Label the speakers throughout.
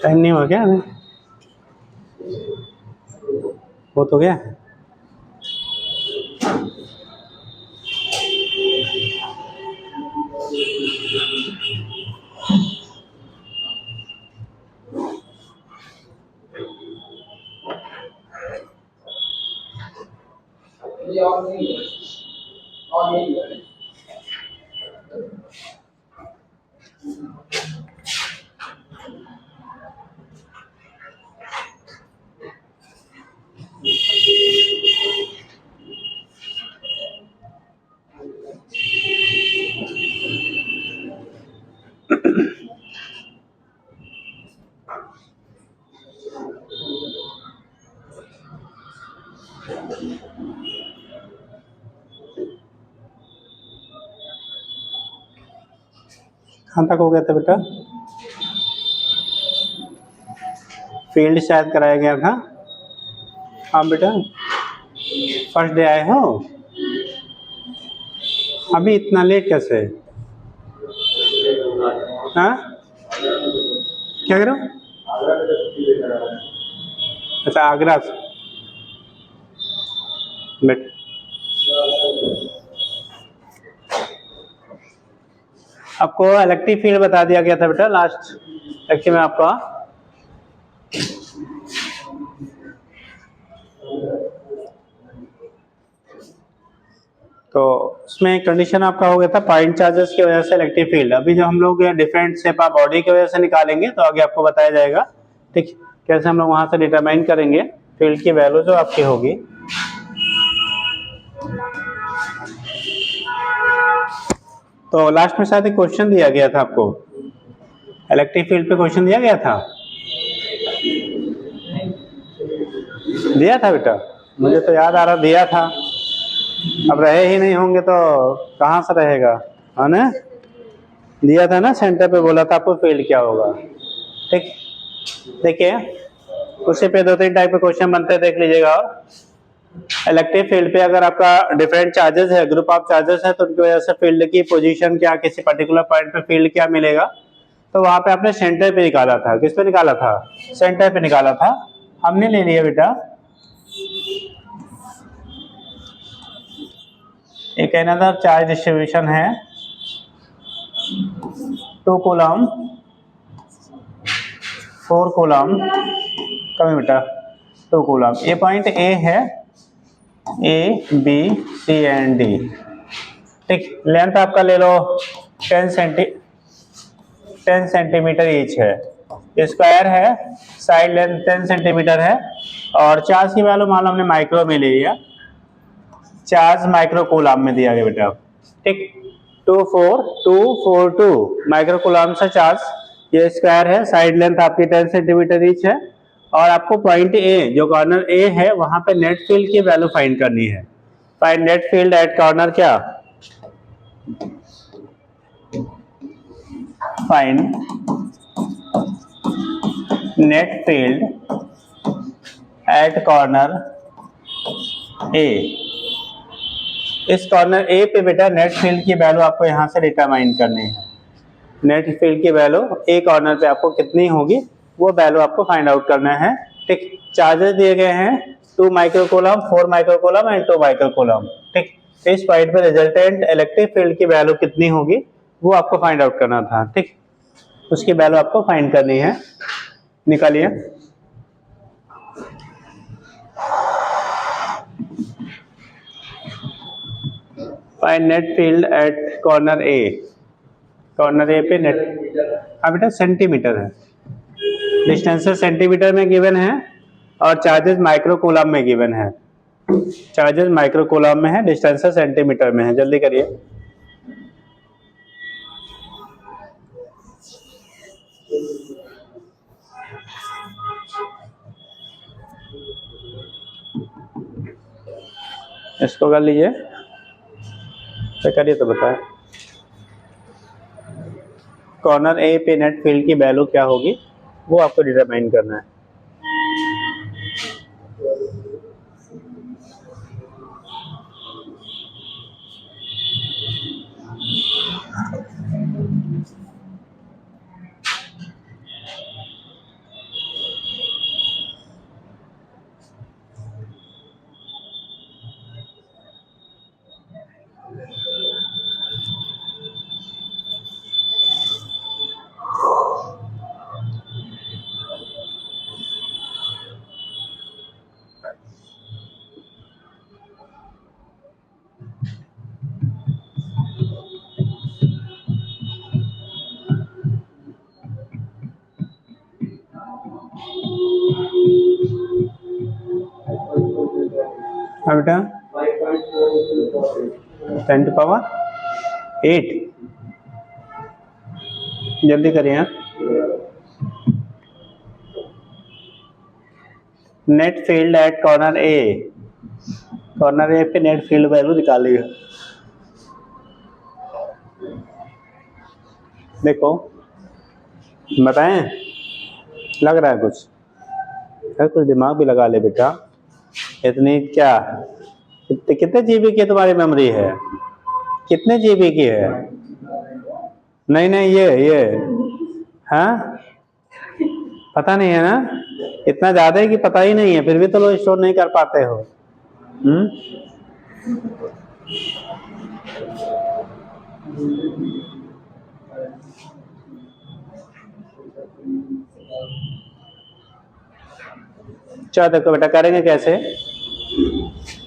Speaker 1: Time नहीं हुआ क्या अभी? हो तो गया। कहाँ तक हो गया था बेटा? फील्ड शायद कराया गया था। हाँ बेटा, फर्स्ट डे आए हो, अभी इतना लेट कैसे? हाँ, क्या करो? अच्छा, आगरा से बेटा। आपको इलेक्ट्रिक फील्ड बता दिया गया था बेटा लास्ट लेक्चर में आपका। तो उसमें कंडीशन आपका हो गया था पॉइंट चार्जेस की वजह से इलेक्ट्रिक फील्ड। अभी जो हम लोग डिफरेंट शेप ऑफ बॉडी की वजह से निकालेंगे तो आगे आपको बताया जाएगा ठीक कैसे हम लोग वहां से डिटरमाइन करेंगे फील्ड की वैल्यू जो आपकी होगी। तो लास्ट में शायद एक क्वेश्चन दिया गया था आपको, इलेक्ट्रिक फील्ड पे क्वेश्चन दिया गया था। दिया था बेटा, मुझे तो याद आ रहा दिया था। अब रहे ही नहीं होंगे तो कहाँ से रहेगा, है ना? दिया था ना, सेंटर पे बोला था आपको फील्ड क्या होगा। ठीक, देखिए उसी पे 2-3 टाइप के क्वेश्चन बनते हैं, देख लीजिएगा। और इलेक्ट्रिक फील्ड पे अगर आपका डिफरेंट चार्जेस है, ग्रुप ऑफ चार्जेस है, तो उनकी वजह से फील्ड की पोजीशन क्या, किसी पर्टिकुलर पॉइंट पे फील्ड क्या मिलेगा, तो वहां पे आपने सेंटर पे निकाला था। किस पे निकाला था? सेंटर पे निकाला था। हमने ले लिया बेटा एक अनदर चार्ज डिस्ट्रीब्यूशन है 2 कूलम 4 कूलम कमी बेटा 2 कूलम। ये पॉइंट ए है, A B C and D. ठीक, लेंथ आपका ले लो 10 सेंटीमीटर ईच है। स्क्वायर है, साइड लेंथ 10 सेंटीमीटर है। और चार्ज की वैल्यू मान लो हमने माइक्रो में ले लिया, चार्ज माइक्रो कूलम में दिया गया बेटा। ठीक, 24242 माइक्रो कूलम से चार्ज। ये स्क्वायर है, साइड लेंथ आपकी 10 सेंटीमीटर ईच है। और आपको पॉइंट ए जो कॉर्नर ए है वहां पे नेट फील्ड की वैल्यू फाइंड करनी है। Find net field at corner क्या? Find net field at corner A. इस कॉर्नर ए पे बेटा नेट फील्ड की वैल्यू आपको यहां से डिटरमाइन करनी है। नेट फील्ड की वैल्यू ए कॉर्नर पे आपको कितनी होगी वो वैल्यू आपको फाइंड आउट करना है। ठीक, चार्जेस दिए गए हैं 2 माइक्रोकूलम, 4 माइक्रोकूलम एंड 2 माइक्रोकूलम। ठीक, इस पॉइंट पे रिजल्टेंट इलेक्ट्रिक फील्ड की वैल्यू कितनी होगी वो आपको फाइंड आउट करना था। ठीक, उसकी वैल्यू आपको फाइंड करनी है, निकालिए। Find net field at corner A. Corner A पे नेट, हाँ बेटा सेंटीमीटर है, डिस्टेंस सेंटीमीटर में गिवन है और चार्जेस माइक्रो कूलम में गिवन है। चार्जेस माइक्रो कूलम में है, डिस्टेंस सेंटीमीटर में है। जल्दी करिए। इसको कर लीजिए, तो करिए तो बताए। कॉर्नर ए पे नेट फील्ड की वैल्यू क्या होगी वो आपको डिटरमाइन करना है। हाँ बेटा 10⁸ जल्दी करिए। Net field at corner A पे नेट फील्ड वैल्यू निकालिए। देखो बताएं, लग रहा है कुछ? कुछ दिमाग भी लगा ले बेटा। इतनी क्या कितने जीबी की तुम्हारी मेमोरी है? कितने जीबी की है? नहीं ये हाँ पता नहीं है ना, इतना ज्यादा है कि पता ही नहीं है, फिर भी तो लोग स्टोर नहीं कर पाते हो। चलो देखो बेटा करेंगे कैसे।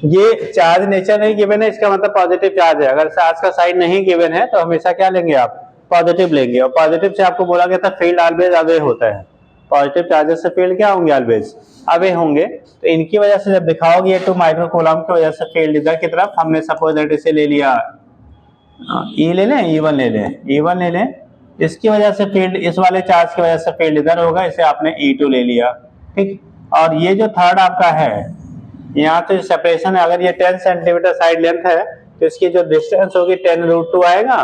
Speaker 1: ये चार्ज नेचर नहीं गिवन है, इसका मतलब पॉजिटिव चार्ज है। अगर चार्ज का साइन नहीं गिवन है तो हमेशा क्या लेंगे आप? पॉजिटिव लेंगे। और पॉजिटिव से आपको बोला गया था फील्ड ऑलवेज अवे होता है। पॉजिटिव चार्जेस से फील्ड क्या होंगे? ऑलवेज अवे होंगे। तो इनकी वजह से जब दिखाओगे ये 2 माइक्रो कूलम की वजह से फील्ड इधर की तरफ, हमने सपोज दैट इसे ले लिया ई ले लें, E1 ले लें। इसकी वजह से फील्ड, इस वाले चार्ज की वजह से फील्ड इधर होगा, इसे आपने E2 ले लिया, ठीक। और ये जो थर्ड आपका है यहाँ तो सेपरेशन है, अगर ये 10 सेंटीमीटर साइड लेंथ है तो इसकी जो डिस्टेंस होगी 10√2 आएगा,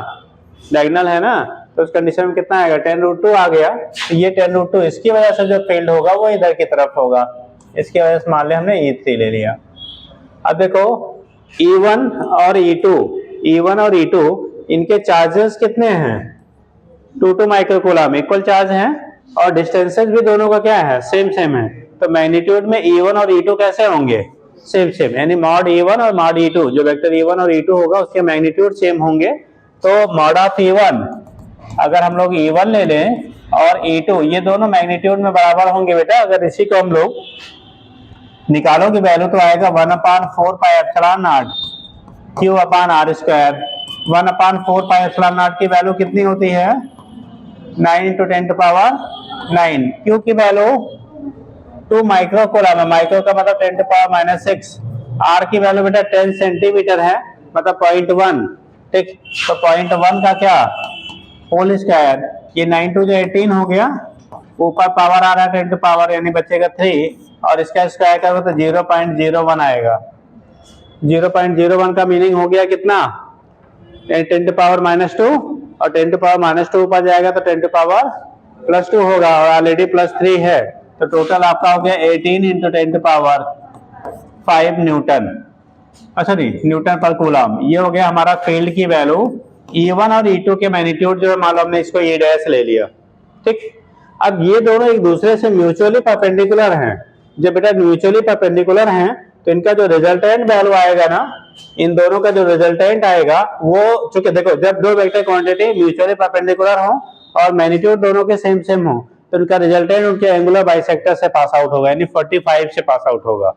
Speaker 1: डायगोनल है ना, तो उस कंडीशन में कितना आएगा? 10√2 आ गया। तो ये 10√2 इसकी वजह से जो फील्ड होगा वो इधर की तरफ होगा, इसकी वजह से मान लिया हमने E3 ले लिया। अब देखो E1 और E2 इनके चार्जेस कितने हैं? 2 माइक्रोकूलम इक्वल चार्ज हैं, और डिस्टेंसेस भी दोनों का क्या है? सेम है। तो मैग्नीट्यूड में E1 और E2 कैसे होंगे? सेम, यानी मॉड E1 और मॉड E2, जो वेक्टर E1 और E2 होगा उसके मैग्नीट्यूड सेम होंगे। तो मॉड ऑफ E1, अगर हम लोग E1 ले लें और E2, ये दोनों मैग्नीट्यूड में बराबर होंगे बेटा। अगर इसी को हम लोग निकालोगे वैल्यू तो आएगा 1/4 pi epsilon not Q/r²। 1/4 pi epsilon not की वैल्यू कितनी होती है? 9 × 10⁹। Q की वैल्यू 2 माइक्रो कूलम है, माइक्रो का मतलब 10⁻⁻6। R की वैल्यू बेटा 10 सेंटीमीटर है, मतलब 0.1, ठीक। तो 0.1 का क्या? Whole square. ये 9 × 18 हो गया, ऊपर पावर आ रहा है 10 यानी बचेगा 3, और इसका स्क्वायर करोगे तो 0.01 आएगा। 0.01 का मीनिंग हो गया कितना? 10⁻⁻2, और 10⁻⁻2 ऊपर जाएगा तो 10⁻+2 होगा, और ऑलरेडी +3 है, तो टोटल आपका हो गया 18 × 10⁵ न्यूटन। अच्छा नहीं, न्यूटन पर कूलम। ये हो गया हमारा फील्ड की वैल्यू। E1 और E2 के मैग्नीट्यूड जो है मान लो हमने इसको E डैश ले लिया, ठीक। अब ये दोनों एक दूसरे से म्यूचुअली परपेंडिकुलर हैं। जब बेटा म्यूचुअली परपेंडिकुलर हैं तो इनका जो रिजल्टेंट वैल्यू आएगा ना, इन दोनों का जो रिजल्टेंट आएगा वो, चूंकि देखो जब दो वेक्टर क्वांटिटी म्यूचुअली परपेंडिकुलर हो और मैग्नीट्यूड दोनों के सेम हो तो उनका रिजल्टेंट उनके एंगुलर बाइसेक्टर से पास आउट होगा, यानी 45 से पास आउट होगा।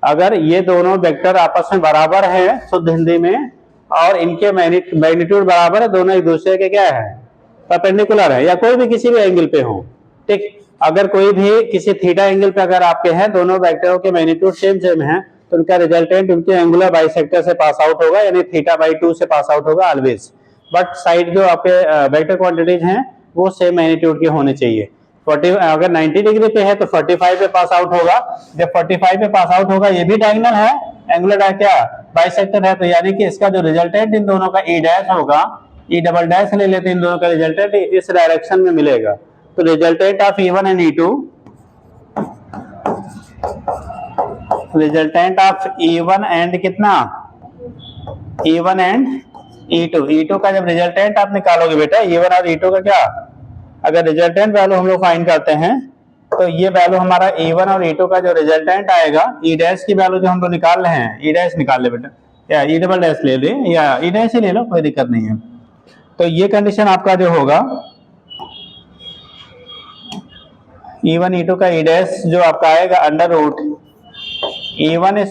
Speaker 1: अगर ये दोनों वेक्टर आपस में बराबर है शुद्ध हिंदी में, और इनके मैग्नीट्यूड बराबर है, दोनों एक दूसरे के क्या है? परपेंडिकुलर है, या कोई भी किसी भी एंगल पे हो, ठीक। अगर कोई भी किसी थीटा एंगल पे अगर आपके हैं, दोनों वेक्टरों के मैग्नीट्यूड सेम है, तो उनका रिजल्टेंट उनके एंगुलर बाइसेक्टर से पास आउट होगा, यानी θ/2 से पास आउट होगा ऑलवेज। बट साइड जो आपके वेक्टर क्वांटिटीज हैं वो सेम मैग्नीट्यूड के होने चाहिए। 40 अगर 90 डिग्री पे है तो 45 पे पास आउट होगा। जब 45 पे पास आउट होगा, ये भी डायगोनल है, एंगुलर क्या बाइसेक्टर है, तो यानी कि इसका जो रिजल्टेंट इन दोनों का E डैश होगा, E डबल डैश ले लेते हैं, इन दोनों का रिजल्टेंट इस डायरेक्शन में मिलेगा। तो resultant of E1 and E2, resultant of E1 and कितना? E1 एंड E2 का जब रिजल्टेंट आप निकालोगे बेटा, E1 और E2 का क्या, अगर रिजल्टेंट वैल्यू हम लोग फाइंड करते हैं तो ये वैल्यू हमारा E1 और E2 का जो रिजल्टेंट आएगा, E डैश की वैल्यू जो हम लोग निकाल रहे हैं, E डैश निकाल ले बेटा, या E डबल डैश ले ले, या E डैश ही ले लो, कोई दिक्कत नहीं है। तो ये कंडीशन आपका जो होगा E1 E2 का E डैश जो आपका आएगा √E1² +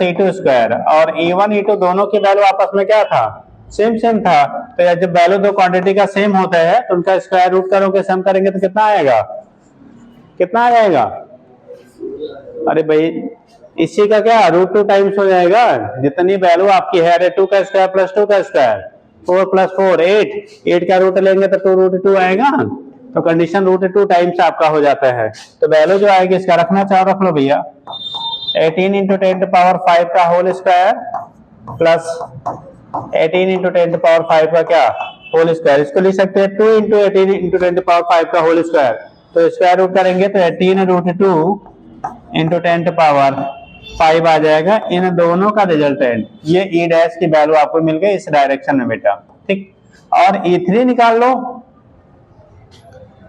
Speaker 1: E2², और E1 E2 दोनों की वैल्यू आपस में क्या था? सेम था। तो जब वैल्यू दो क्वांटिटी का सेम होता है तो उनका स्क्वायर रूट करोगे, सम करेंगे तो कितना आएगा? कितना आ जाएगा? अरे भाई इसी का क्या रूट 2 टाइम्स हो जाएगा, जितनी वैल्यू आपकी है, अरे 2 का स्क्वायर प्लस 2 का स्क्वायर, 4 प्लस 4 8 का रूट लेंगे तो 2 रूट 2 आएगा, तो कंडीशन रूट 2 टाइम्स आपका हो जाता है। तो वैल्यू जो आएगी इसका रखना चाहो रख लो भैया, 18 इंटू 10 पावर 5 का whole square plus 18 into 10 power 5 का क्या होल स्क्वायर। इसको लिख सकते हैं 2 इंटू 18 इंटू 10 पावर 5 का होल स्क्वायर, तो स्क्वायर रूट करेंगे तो 18 रूट 2 इंटू 10 पावर 5 आ जाएगा। इन दोनों का रिजल्टेंट ये ई डैश की वैल्यू आपको मिल गई इस डायरेक्शन में बेटा, ठीक। और E3 निकाल लो,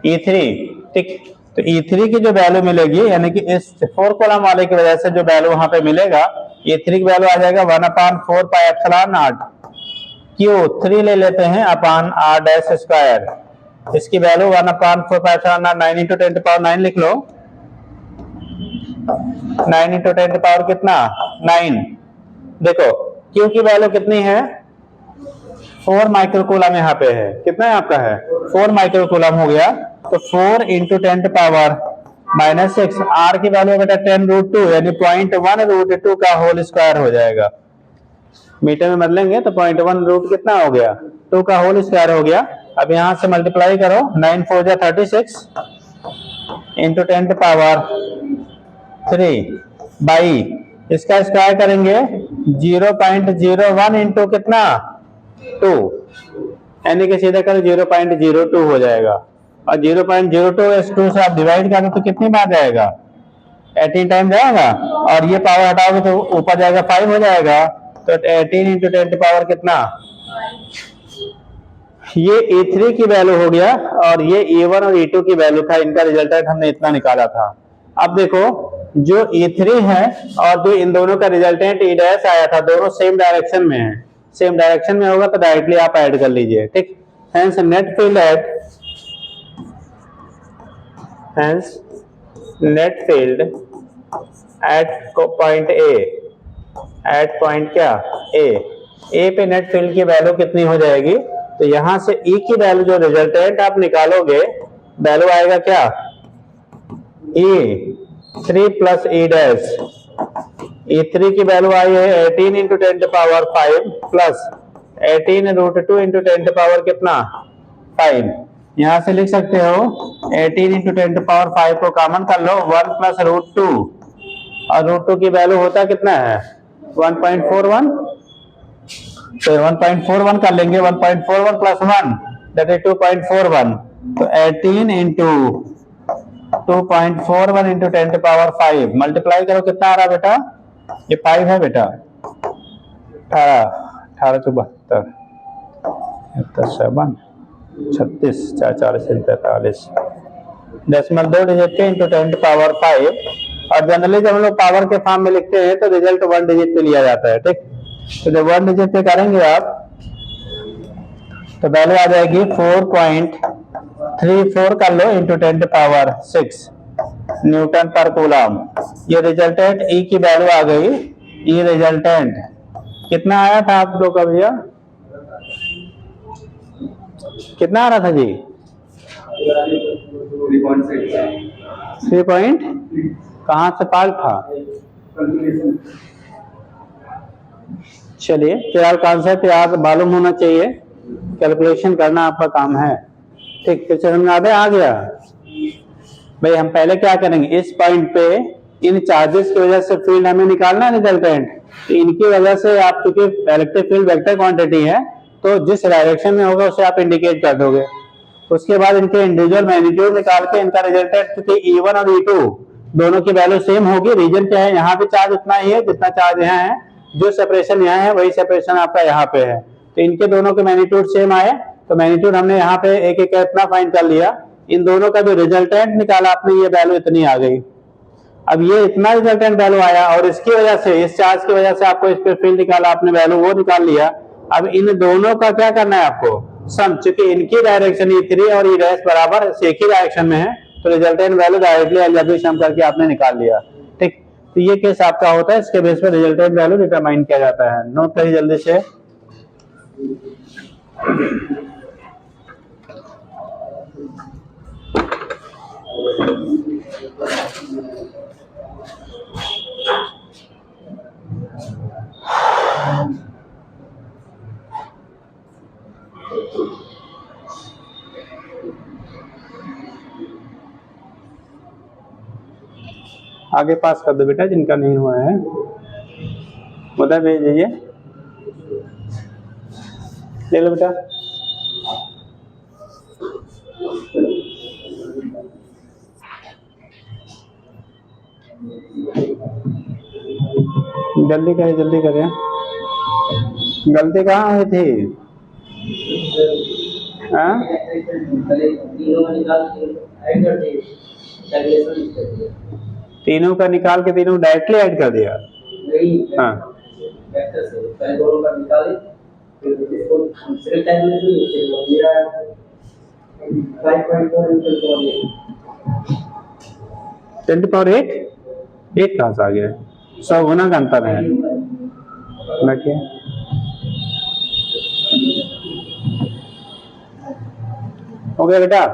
Speaker 1: E3, ठीक। तो E3 की जो वैल्यू मिलेगी, यानी कि इस 4 कॉलम वाले की वजह से जो वैल्यू वहां पे मिलेगा, E3 की वैल्यू आ जाएगा 1/4 पाई एप्सिलॉन नॉट Q3 ले लेते हैं अपान R डैश स्क्वायर, इसकी value 1/4 pi epsilon not 9 into 10 power 9 लिख लो, 9 इंटू 10 पावर कितना 9। देखो Q की वैल्यू कितनी है 4 माइक्रोकूलम यहाँ पे है, कितना है आपका है 4 माइक्रोकूलम हो गया, तो 4 इंटू 10 पावर -6, R की वैल्यू बेटा 10 रूट 2 यानी 0.1 रूट 2 का होल स्क्वायर हो जाएगा। मीटर में बदलेंगे तो 0.1 रूट कितना हो गया 2 का होल स्क्वायर हो गया। अब यहाँ से मल्टीप्लाई करो, 9 4 जा 36 इंटू 10 पावर 3 बाई इसका स्क्वायर करेंगे 0.01 इंटू कितना 2, यानी कि सीधा करो 0.02 हो जाएगा, और 0.02 इस 2 से आप डिवाइड करो तो कितनी बार जाएगा 18 टाइम जाएगा, और ये पावर हटाओगे तो ऊपर जाएगा 5 हो जाएगा, तो 18 इंटू 10 पावर कितना, ये E3 की वैल्यू हो गया, और ये E1 और E2 की वैल्यू था, इनका रिजल्टेंट हमने इतना निकाला था। अब देखो जो E3 है और जो इन दोनों का रिजल्टेंट E डैश आया था, दोनों सेम डायरेक्शन में है, सेम डायरेक्शन में होगा तो डायरेक्टली आप ऐड कर लीजिए, ठीक। Hence net field at point A, at point क्या ए पे नेट फील्ड की वैल्यू कितनी हो जाएगी, तो यहां से E की वैल्यू जो रिजल्टेंट आप निकालोगे वैल्यू आएगा क्या E3 plus E dash, E3 की वैल्यू आई है 18 into 10 power 5 plus 18 root 2 into 10 power कितना 5। यहां से लिख सकते हो 18 इंटू 10 पावर 5 को कॉमन कर लो, 1 प्लस रूट 2, और रूट 2 की वैल्यू होता कितना है 1.41, तो 1.41 कर लेंगे, 1.41 प्लस 1 दैट इज 2.41, तो 18 इंटू 2.41 इंटू 10 पावर 5 मल्टीप्लाई करो कितना आ रहा बेटा, ये 5 है बेटा, 18 72 7 36 4 4 43 डेसिमल 2 डिजिट के इंटू 10 पावर 5, और जनरली जब हम लोग पावर के फॉर्म में लिखते हैं तो रिजल्ट 1 डिजिट पे लिया जाता है, ठीक। तो जब 1 डिजिट पे करेंगे आप तो वैल्यू आ जाएगी 4.34 कर लो इंटू 10 पावर 6 न्यूटन पर कूलम। ये रिजल्टेंट E की वैल्यू आ गई, E रिजल्टेंट कितना आया था आप लोग का भैया, कितना आ रहा था जी 3 पॉइंट, कहां से पार्ट था, चलिए फिलहाल कॉन्सेप्ट याद मालूम होना चाहिए, कैलकुलेशन करना आपका काम है, ठीक। फिर समझ में आ गया भाई। हम पहले क्या करेंगे, इस पॉइंट पे इन चार्जेस की वजह से फील्ड हमें निकालना है रिजल्टेंट, तो इनकी वजह से आप चूंकि इलेक्ट्रिक फील्ड वेक्टर क्वांटिटी है तो जिस डायरेक्शन में होगा उसे आप इंडिकेट कर दोगे, उसके बाद इनके इंडिविजुअल मैग्नीट्यूड निकाल के इनका रिजल्टेंट, क्योंकि E1 और E2 दोनों की वैल्यू सेम होगी, रीजन क्या है यहाँ पे चार्ज उतना ही है जितना चार्ज यहाँ है, जो सेपरेशन यहाँ है वही सेपरेशन आपका यहाँ पे है, तो इनके दोनों के मैग्नीट्यूड सेम आए, तो मैग्नीट्यूड हमने यहाँ पे एक एक इतना फाइंड कर लिया, इन दोनों का जो रिजल्टेंट निकाला आपने ये वैल्यू इतनी आ गई। अब ये इतना रिजल्टेंट वैल्यू आया और इसकी वजह से, इस चार्ज की वजह से आपको इस पे फील्ड निकाला आपने, वैल्यू वो निकाल लिया। अब इन दोनों का क्या करना है आपको सम, चूंकि इनकी डायरेक्शन E3 और E डैश बराबर एक ही डायरेक्शन में है, तो रिजल्टेंट वैल्यू डायरेक्टली अलजेब्रिक सम करके आपने निकाल लिया, ठीक। तो ये केस आपका होता है, इसके बेस पर रिजल्टेंट वैल्यू डिटरमाइन किया जाता है। नोट करिए जल्दी से। आगे पास कर दो बेटा, जिनका नहीं हुआ है उधर भेज दीजिए। ले लो बेटा। जल्दी करें, जल्दी करें। गलती कहाँ हुई थी? हाँ? तीनों का निकाल के तीनों डायरेक्टली ऐड कर दिया। हाँ, टेन टू पावर 8 कहाँ से आ गया? सब गुना का अंतर है। बैठिए। हो गया बेटा?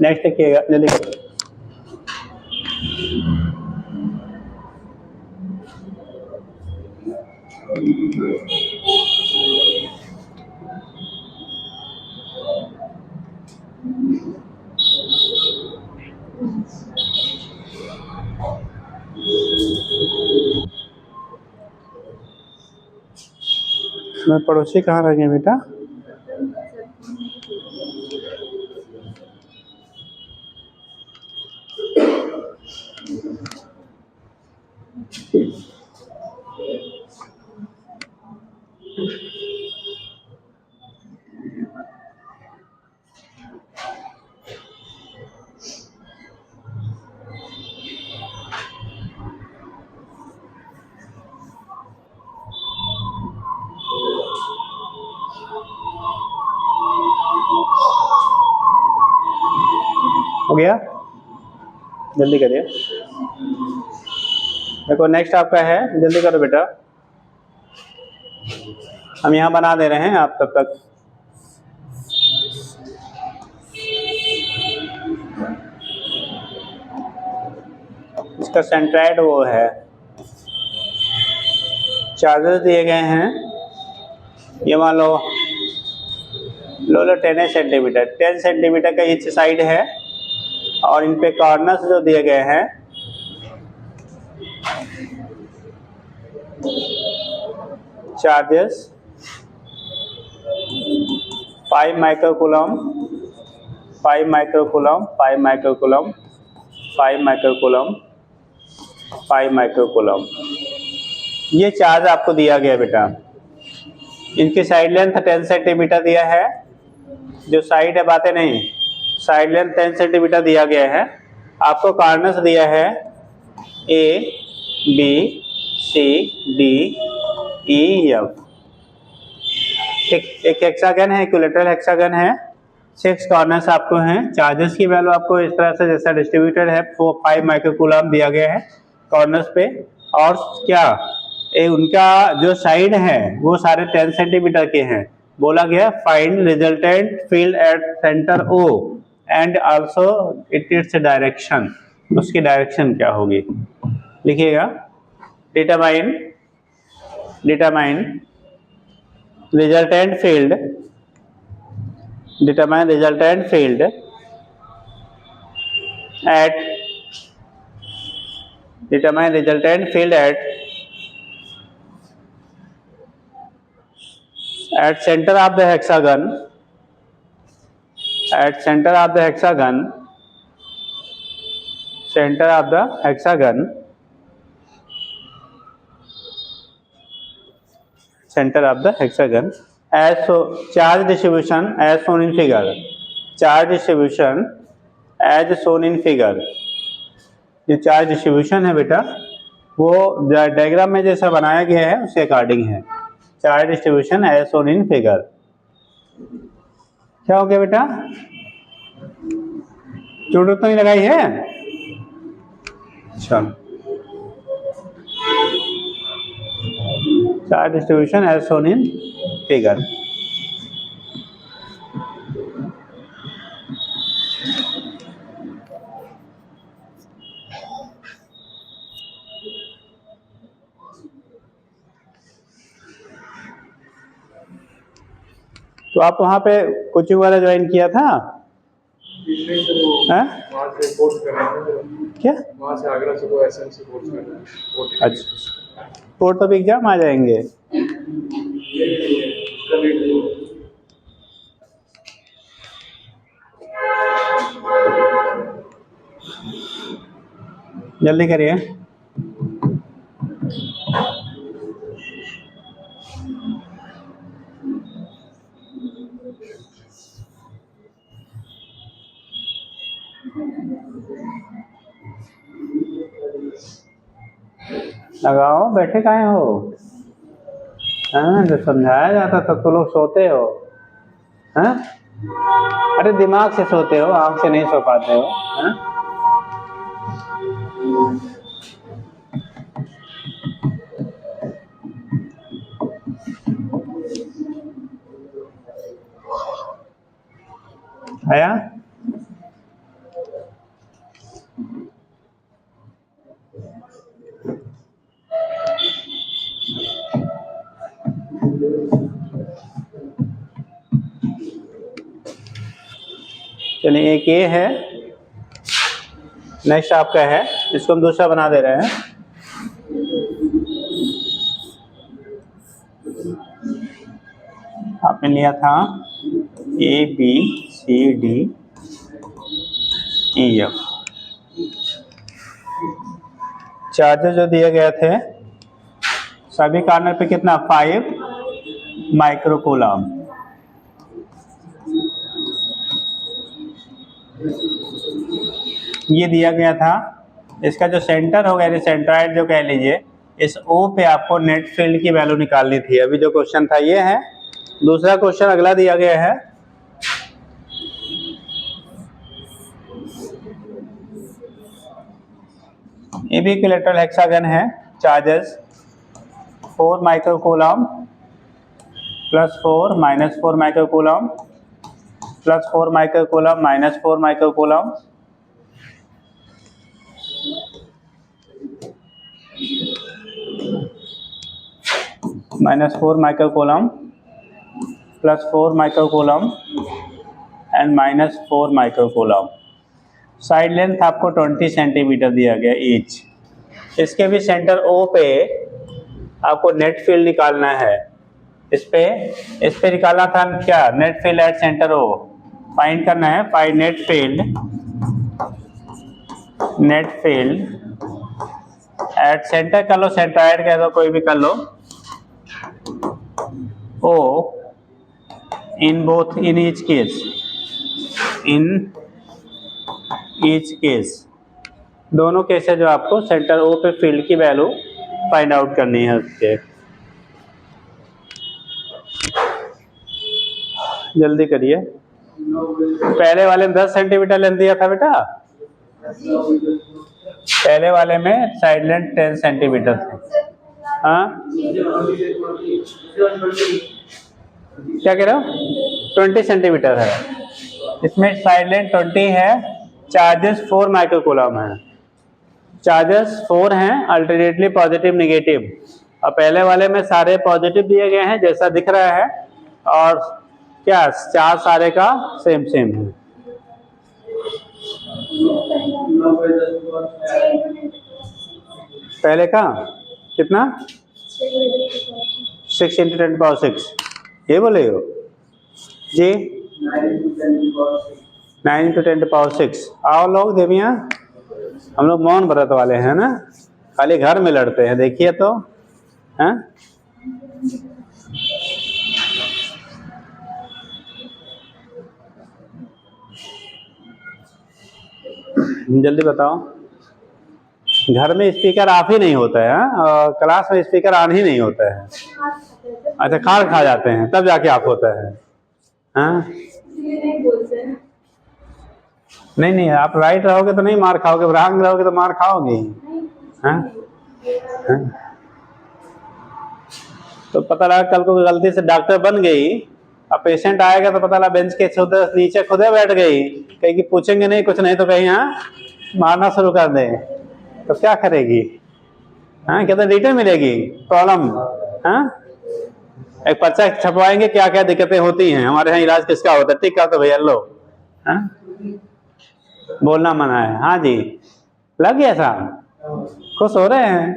Speaker 1: नेक्स्ट देखिएगा, जल्दी करो। मैं पड़ोसी कहाँ रह गए बेटा? हो गया? जल्दी करिए। देखो नेक्स्ट आपका है, जल्दी करो बेटा। हम यहाँ बना दे रहे हैं, आप तब तक इसका सेंट्राइड वो है, चार्जेस दिए गए हैं। ये मान लो 10 सेंटीमीटर, 10 सेंटीमीटर का ईच साइड है, और इन पे कॉर्नर्स जो दिए गए हैं charges 5 microcoulomb, 5 microcoulomb, 5 microcoulomb, 5 microcoulomb, 5 microcoulomb. ये चार्ज आपको दिया गया बेटा। इनकी साइड लेंथ 10 सेंटीमीटर दिया है, जो साइड है बातें नहीं, साइड लेंथ 10 सेंटीमीटर दिया गया है। आपको कॉर्नर्स दिया है A, B, C, D, E, F। एक हेक्सागन है, इक्विलेटरल हेक्सागन है, 6 कॉर्नर्स आपको हैं। चार्जेस की वैल्यू आपको इस तरह से जैसा डिस्ट्रीब्यूटेड है 5 माइक्रोकूलम दिया गया है कॉर्नर्स पे। और क्या उनका जो साइड है वो सारे 10 सेंटीमीटर के हैं। बोला गया find resultant field at centre O and also its direction. उसकी डायरेक्शन क्या होगी लिखिएगा। Determine resultant field, determine resultant field at center of the hexagon, at center of the hexagon, center of the hexagon, center of the hexagon, as so charge distribution as shown in figure, charge distribution as shown in figure। जो charge distribution है बेटा वो diagram में जैसा बनाया गया है उसके अकॉर्डिंग है। Charge distribution as shown in figure. क्या हो गया बेटा? चोट तो नहीं लगाई है? अच्छा charge distribution as shown in figure. तो आप वहाँ पे कोचिंग वाला ज्वाइन किया था? क्या
Speaker 2: वहाँ से आगरा से वो एसएमसी कोर्स कर रहे हैं।
Speaker 1: अच्छा, कोर्ट तो एग्जाम आ जाएंगे। जल्दी करिए। लगाओ, बैठे काहे हो? हाँ, जब समझाया जाता तब तो लोग सोते हो। हाँ, अरे दिमाग से सोते हो, आँख से नहीं सो पाते हो। हाँ? आया? चलिए, एक ये है, नेक्स्ट आपका है, इसको हम दूसरा बना दे रहे हैं। आपने लिया था ABCDEF। चार्जेस जो दिए गए थे सभी कार्नर पे कितना, 5 माइक्रोकूलम। ये दिया गया था। इसका जो सेंटर होगा, यानी सेंट्राइड जो कह लीजिए, इस O पे आपको नेट फील्ड की वैल्यू निकालनी थी। अभी जो क्वेश्चन था ये है। दूसरा क्वेश्चन अगला दिया गया है, ये भी इक्विलैटरल हेक्सागन है। Charges 4 microcoulomb plus 4 minus 4 microcoulomb plus 4 microcoulomb minus 4 microcoulomb minus 4 microcoulomb plus 4 microcoulomb and minus 4 microcoulomb. Side length आपको 20 सेंटीमीटर दिया गया ईच। इसके भी सेंटर O पे आपको नेट फील्ड निकालना है। इस पे निकालना था क्या, net field at centre O find करना है। Find net field at centre कर लो, सेंट्राइड कह दो, कोई भी कर लो। O in both, in each case, दोनों केस है जो आपको सेंटर O पे फील्ड की वैल्यू फाइंड आउट करनी है उसके। जल्दी करिए। पहले वाले में 10 सेंटीमीटर लेंथ दिया था बेटा। पहले वाले में साइड लेंथ 10 सेंटीमीटर थी। हाँ, क्या कह रहे हो? 20 सेंटीमीटर है। इसमें साइड लेंथ 20 है। चार्जेस 4 माइक्रोकूलम है। चार्जेस 4 हैं, अल्टरनेटली पॉजिटिव निगेटिव। और पहले वाले में सारे पॉजिटिव दिए गए हैं जैसा दिख रहा है, और क्या चार्ज सारे का सेम है। पहले का कितना, 6 × 10⁻⁶, ये बोले हो जी? 9 × 10⁻⁶। आओ लोग देवियाँ, हम लोग मौन व्रत वाले हैं ना, खाली घर में लड़ते हैं। देखिए तो, हैं? जल्दी बताओ। घर में स्पीकर ऑफ ही नहीं होता है, और क्लास में स्पीकर ऑन ही नहीं होता है। अच्छा, खार खा जाते हैं तब जाके ऑफ होता है। हाँ, नहीं, आप राइट रहोगे तो नहीं मार खाओगे, रॉन्ग रहोगे तो मार खाओगे। हाँ? हाँ? तो पता लगा कल को गलती से डॉक्टर बन गई, अब पेशेंट आएगा तो पता लगा बेंच के नीचे खुदे बैठ गई, कहीं कि पूछेंगे नहीं कुछ नहीं तो कहीं हाँ मारना शुरू कर दें, तो क्या करेगी? हाँ कितने रिटर्न मिलेगी प्रॉब्लम? हाँ एक पर्चा छपवाएंगे क्या क्या दिक्कतें होती हैं, हमारे यहाँ इलाज किसका होता है, ठीक है तो भैया लो। हाँ बोलना मना है। हाँ जी लग गया साहब, खुश हो रहे हैं?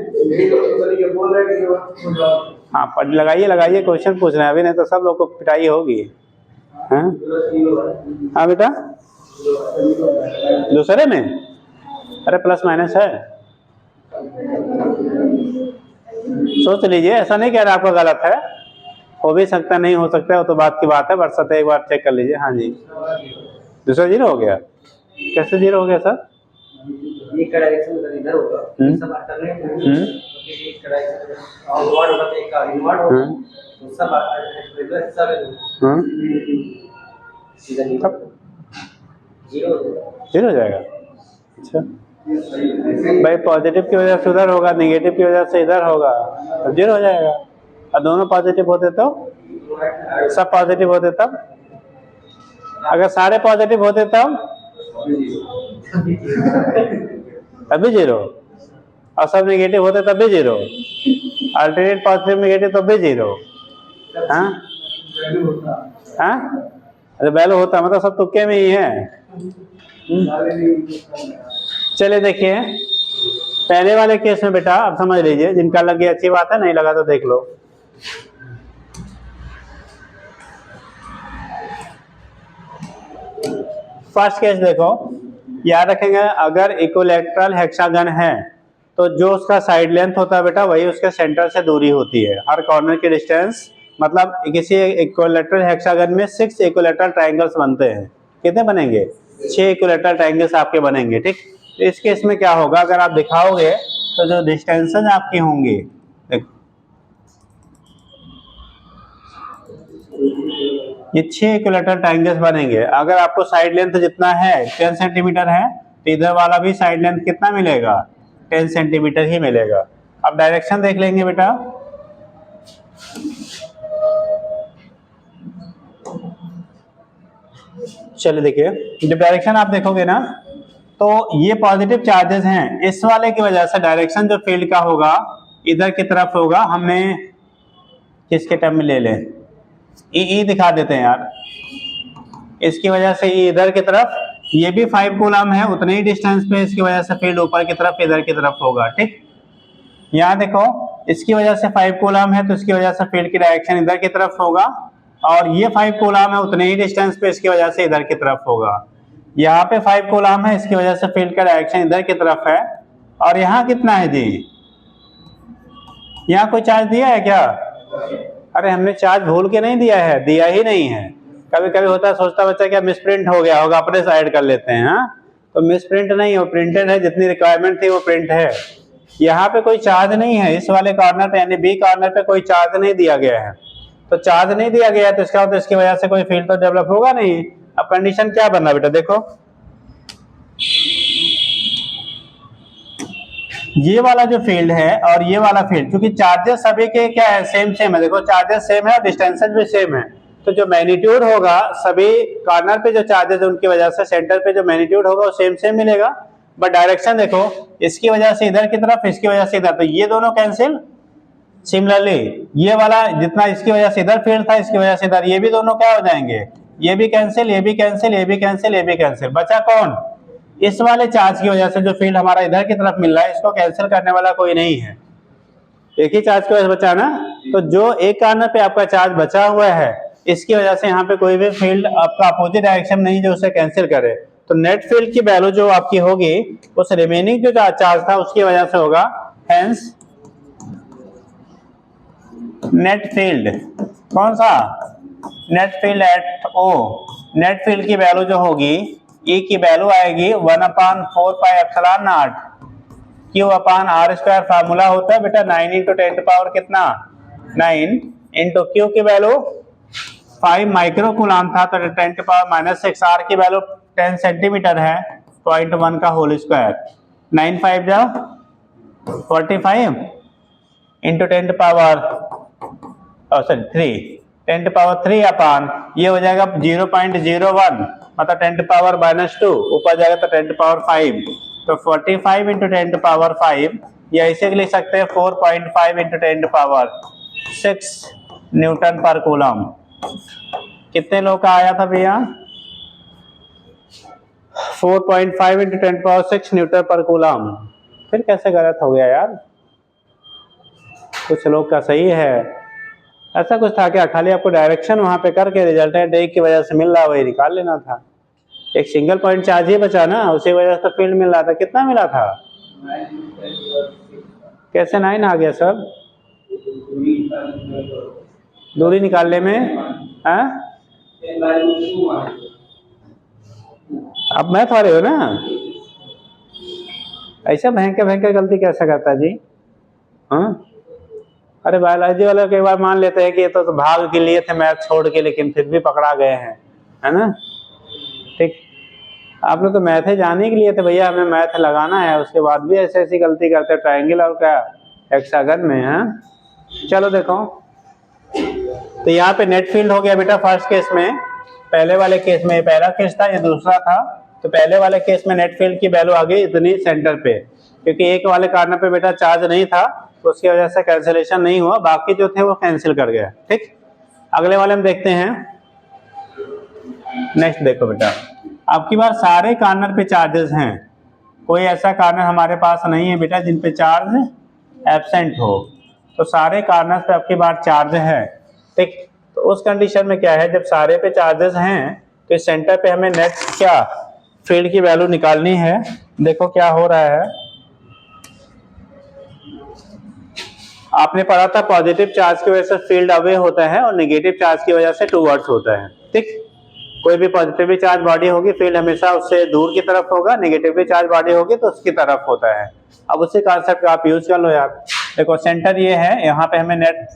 Speaker 1: हाँ पढ़ लगाइए लगाइए, क्वेश्चन पूछ रहे हैं अभी, नहीं तो सब लोग को पिटाई होगी। हाँ हाँ बेटा दूसरे में, अरे प्लस माइनस है, सोच लीजिए, ऐसा नहीं कह रहा आपका गलत है, हो भी सकता नहीं हो सकता है, वो तो बात की बात है, वर्षत एक बार चेक कर लीजिए। हाँ जी दूसरा जीरो हो गया, कैसे जीरो हो गया सर?
Speaker 3: एक का डायरेक्शन इधर होगा, सब अल्टरनेट एक का डायरेक्शन आउटवर्ड होगा, एक का इनवर्ड होगा, तो सब अल्टरनेट इधर सब
Speaker 1: जीरो हो जाएगा। अच्छा भाई पॉजिटिव की वजह से उधर होगा, नेगेटिव की वजह से इधर होगा, तो जीरो हो जाएगा। और दोनों पॉजिटिव होते तो, सब पॉजिटिव होते तब, अगर सारे पॉजिटिव होते तब तभी जीरो, और सब नेगेटिव होते तब भी जीरो, अल्टरनेट पॉजिटिव नेगेटिव तब भी जीरो। हाँ हाँ अरे वैल्यू होता मतलब सब तुक्के में ही है। चलिए देखिए पहले वाले केस में बेटा अब समझ लीजिए, जिनका लग गया अच्छी बात है, नहीं लगा तो देख लो। फर्स्ट केस देखो, याद रखेंगे अगर इक्विलैटरल हेक्सागन है तो जो उसका साइड लेंथ होता है बेटा वही उसके सेंटर से दूरी होती है, हर कॉर्नर की डिस्टेंस, मतलब किसी इक्विलैटरल हेक्सागन में 6 इक्विलैटरल ट्रायंगल्स बनते हैं। कितने बनेंगे? 6 इक्विलैटरल ट्रायंगल्स आपके बनेंगे। ठीक, इस केस में क्या होगा, अगर आप दिखाओगे तो जो डिस्टेंसेस आपकी होंगी, ये 6 इक्विलैटरल ट्रायंगल्स बनेंगे। अगर आपको साइड लेंथ जितना है 10 सेंटीमीटर है तो इधर वाला भी साइड लेंथ कितना मिलेगा? 10 सेंटीमीटर ही मिलेगा। अब डायरेक्शन देख लेंगे बेटा, चलिए देखिए जब डायरेक्शन आप देखोगे ना तो ये पॉजिटिव चार्जेस हैं, इस वाले की वजह से डायरेक्शन जो फील्ड का होगा इधर की तरफ होगा। हमने किसके टर्म में ले लें, ई दिखा देते हैं यार, इसकी वजह से ये इधर की तरफ, ये भी 5 कूलम है, उतने ही डिस्टेंस पे इसकी वजह से फील्ड ऊपर की तरफ इधर की तरफ होगा। ठीक, यहाँ देखो इसकी वजह से 5 कूलम है तो इसकी वजह से फील्ड की डायरेक्शन इधर की तरफ होगा, और ये 5 कूलम है उतने ही डिस्टेंस पे इसकी वजह से इधर की तरफ होगा। यहाँ पे 5 कूलम है, इसकी वजह से फील्ड का डायरेक्शन इधर की तरफ है। और यहाँ कितना है जी, यहाँ कोई चार्ज दिया है क्या? अरे हमने चार्ज भूल के नहीं दिया है, दिया ही नहीं है। कभी कभी होता है, सोचता बच्चा क्या मिसप्रिंट हो गया होगा, अपने साइड कर लेते हैं। हाँ तो मिसप्रिंट नहीं, वो प्रिंटेड है, जितनी रिक्वायरमेंट थी वो प्रिंट है। यहाँ पे कोई चार्ज नहीं है, इस वाले कॉर्नर पे यानी बी कॉर्नर पे कोई चार्ज नहीं दिया गया है। तो चार्ज नहीं दिया गया तो इसका मतलब इसकी वजह से कोई फील्ड तो डेवलप होगा नहीं। अब कंडीशन क्या बन रहा बेटा, देखो ये वाला जो फील्ड है और ये वाला फील्ड, क्योंकि चार्जेस सभी के क्या है, सेम सेम है। देखो चार्जेस सेम है और डिस्टेंसेस भी सेम है, तो जो मैग्नीट्यूड होगा सभी कॉर्नर पे जो चार्जेस है उनकी वजह से सेंटर पे जो मैग्नीट्यूड होगा वो सेम सेम मिलेगा। बट डायरेक्शन देखो, इसकी वजह से इधर की तरफ, इसकी वजह से इधर, तो ये दोनों कैंसिल। सिमिलरली ये वाला जितना इसकी वजह से इधर फील्ड था, इसकी वजह से इधर, ये भी दोनों क्या हो जाएंगे, ये भी कैंसिल, ये भी कैंसिल, ये भी कैंसिल, ये भी कैंसिल। बचा कौन, इस वाले चार्ज की वजह से जो फील्ड हमारा इधर की तरफ मिल रहा है, इसको कैंसिल करने वाला कोई नहीं है, एक ही चार्ज की वजह से बचा ना। तो जो एक कॉर्नर पे आपका चार्ज बचा हुआ है, इसकी वजह से यहाँ पे कोई भी फील्ड आपका अपोजिट डायरेक्शन नहीं जो उसे कैंसिल करे, तो नेट फील्ड की वैल्यू जो आपकी होगी उस रिमेनिंग जो चार्ज था उसकी वजह से होगा। हेंस नेट फील्ड, कौन सा, net field at O, net field की वैल्यू जो होगी, ई की वैल्यू आएगी 1/4 pi epsilon naught Q upon R square. Formula होता है बेटा 9 इंटू 10 टू पावर कितना, 9 इंटू क्यू की वैल्यू 5 माइक्रो कूलम था तो 10 टू पावर -6, आर की वैल्यू 10 सेंटीमीटर है, 0.1 का होल स्क्वायर, 9 5 जा 45 इंटू 10 टू पावर सॉरी 3, 10⁻³ अपान ये हो जाएगा 0.01, मतलब 10⁻⁻², ऊपर जाएगा तो 10⁻⁵, तो 45 इंटू 10⁻⁵, या इसे लिख सकते हैं 4.5 इंटू 10⁻6 न्यूटन पर कूलम। कितने लोग का आया था भैया? 4.5 इंटू 10⁻6 न्यूटन पर कूलम। फिर कैसे गलत हो गया यार? कुछ लोग का सही है। ऐसा कुछ था क्या? खाली आपको डायरेक्शन वहां पे करके रिजल्टेंट एक की वजह से मिल रहा, वही निकाल लेना था। एक सिंगल पॉइंट चार्ज ही बचा ना, उसी वजह से फील्ड मिल रहा था। कितना मिला था? कैसे 9 आ गया सर? दूरी निकालने में आप मैथ वाले हो ना? ऐसा भयंकर गलती कैसे करता है जी? हाँ, अरे बायोलॉजी वाले कई बार मान लेते हैं कि ये तो भाग के लिए थे मैथ छोड़ के, लेकिन फिर भी पकड़ा गए हैं, है ना? ठीक, आप लोग तो मैथ ही जाने के लिए थे भैया, हमें मैथ लगाना है, उसके बाद भी ऐसी गलती करते हैं ट्रायंगल और क्या हेक्सागन में। है चलो देखो, तो यहाँ पे नेट फील्ड हो गया बेटा फर्स्ट केस में। पहले वाले केस में, पहला केस था, ये दूसरा था, तो पहले वाले केस में नेट फील्ड की वैल्यू आ गई इतनी सेंटर पे, क्योंकि एक वाले कॉर्नर पे बेटा चार्ज नहीं था, तो उसकी वजह से कैंसिलेशन नहीं हुआ, बाकी जो थे वो कैंसिल कर गया। ठीक, अगले वाले में देखते हैं। नेक्स्ट देखो बेटा, अब की बार सारे कॉर्नर पे चार्जेस हैं, कोई ऐसा कॉर्नर हमारे पास नहीं है बेटा जिन पे चार्ज एब्सेंट हो, तो सारे कॉर्नर पे अब की बार चार्ज है। ठीक, तो उस कंडीशन में क्या है, जब सारे पे चार्जेस हैं तो इस सेंटर पे हमें नेट क्या फील्ड की वैल्यू निकालनी है। देखो क्या हो रहा है, आपने पढ़ा था पॉजिटिव चार्ज की वजह से फील्ड अवे होता है और नेगेटिव चार्ज की वजह से टूवर्ड्स होता है। ठीक, कोई भी पॉजिटिवली चार्ज बॉडी होगी, फील्ड हमेशा उससे दूर की तरफ होगा, नेगेटिवली चार्ज बॉडी होगी तो उसकी तरफ होता है। अब उसी कॉन्सेप्ट का आप यूज कर लो यार। देखो सेंटर ये है, यहाँ पे हमें नेट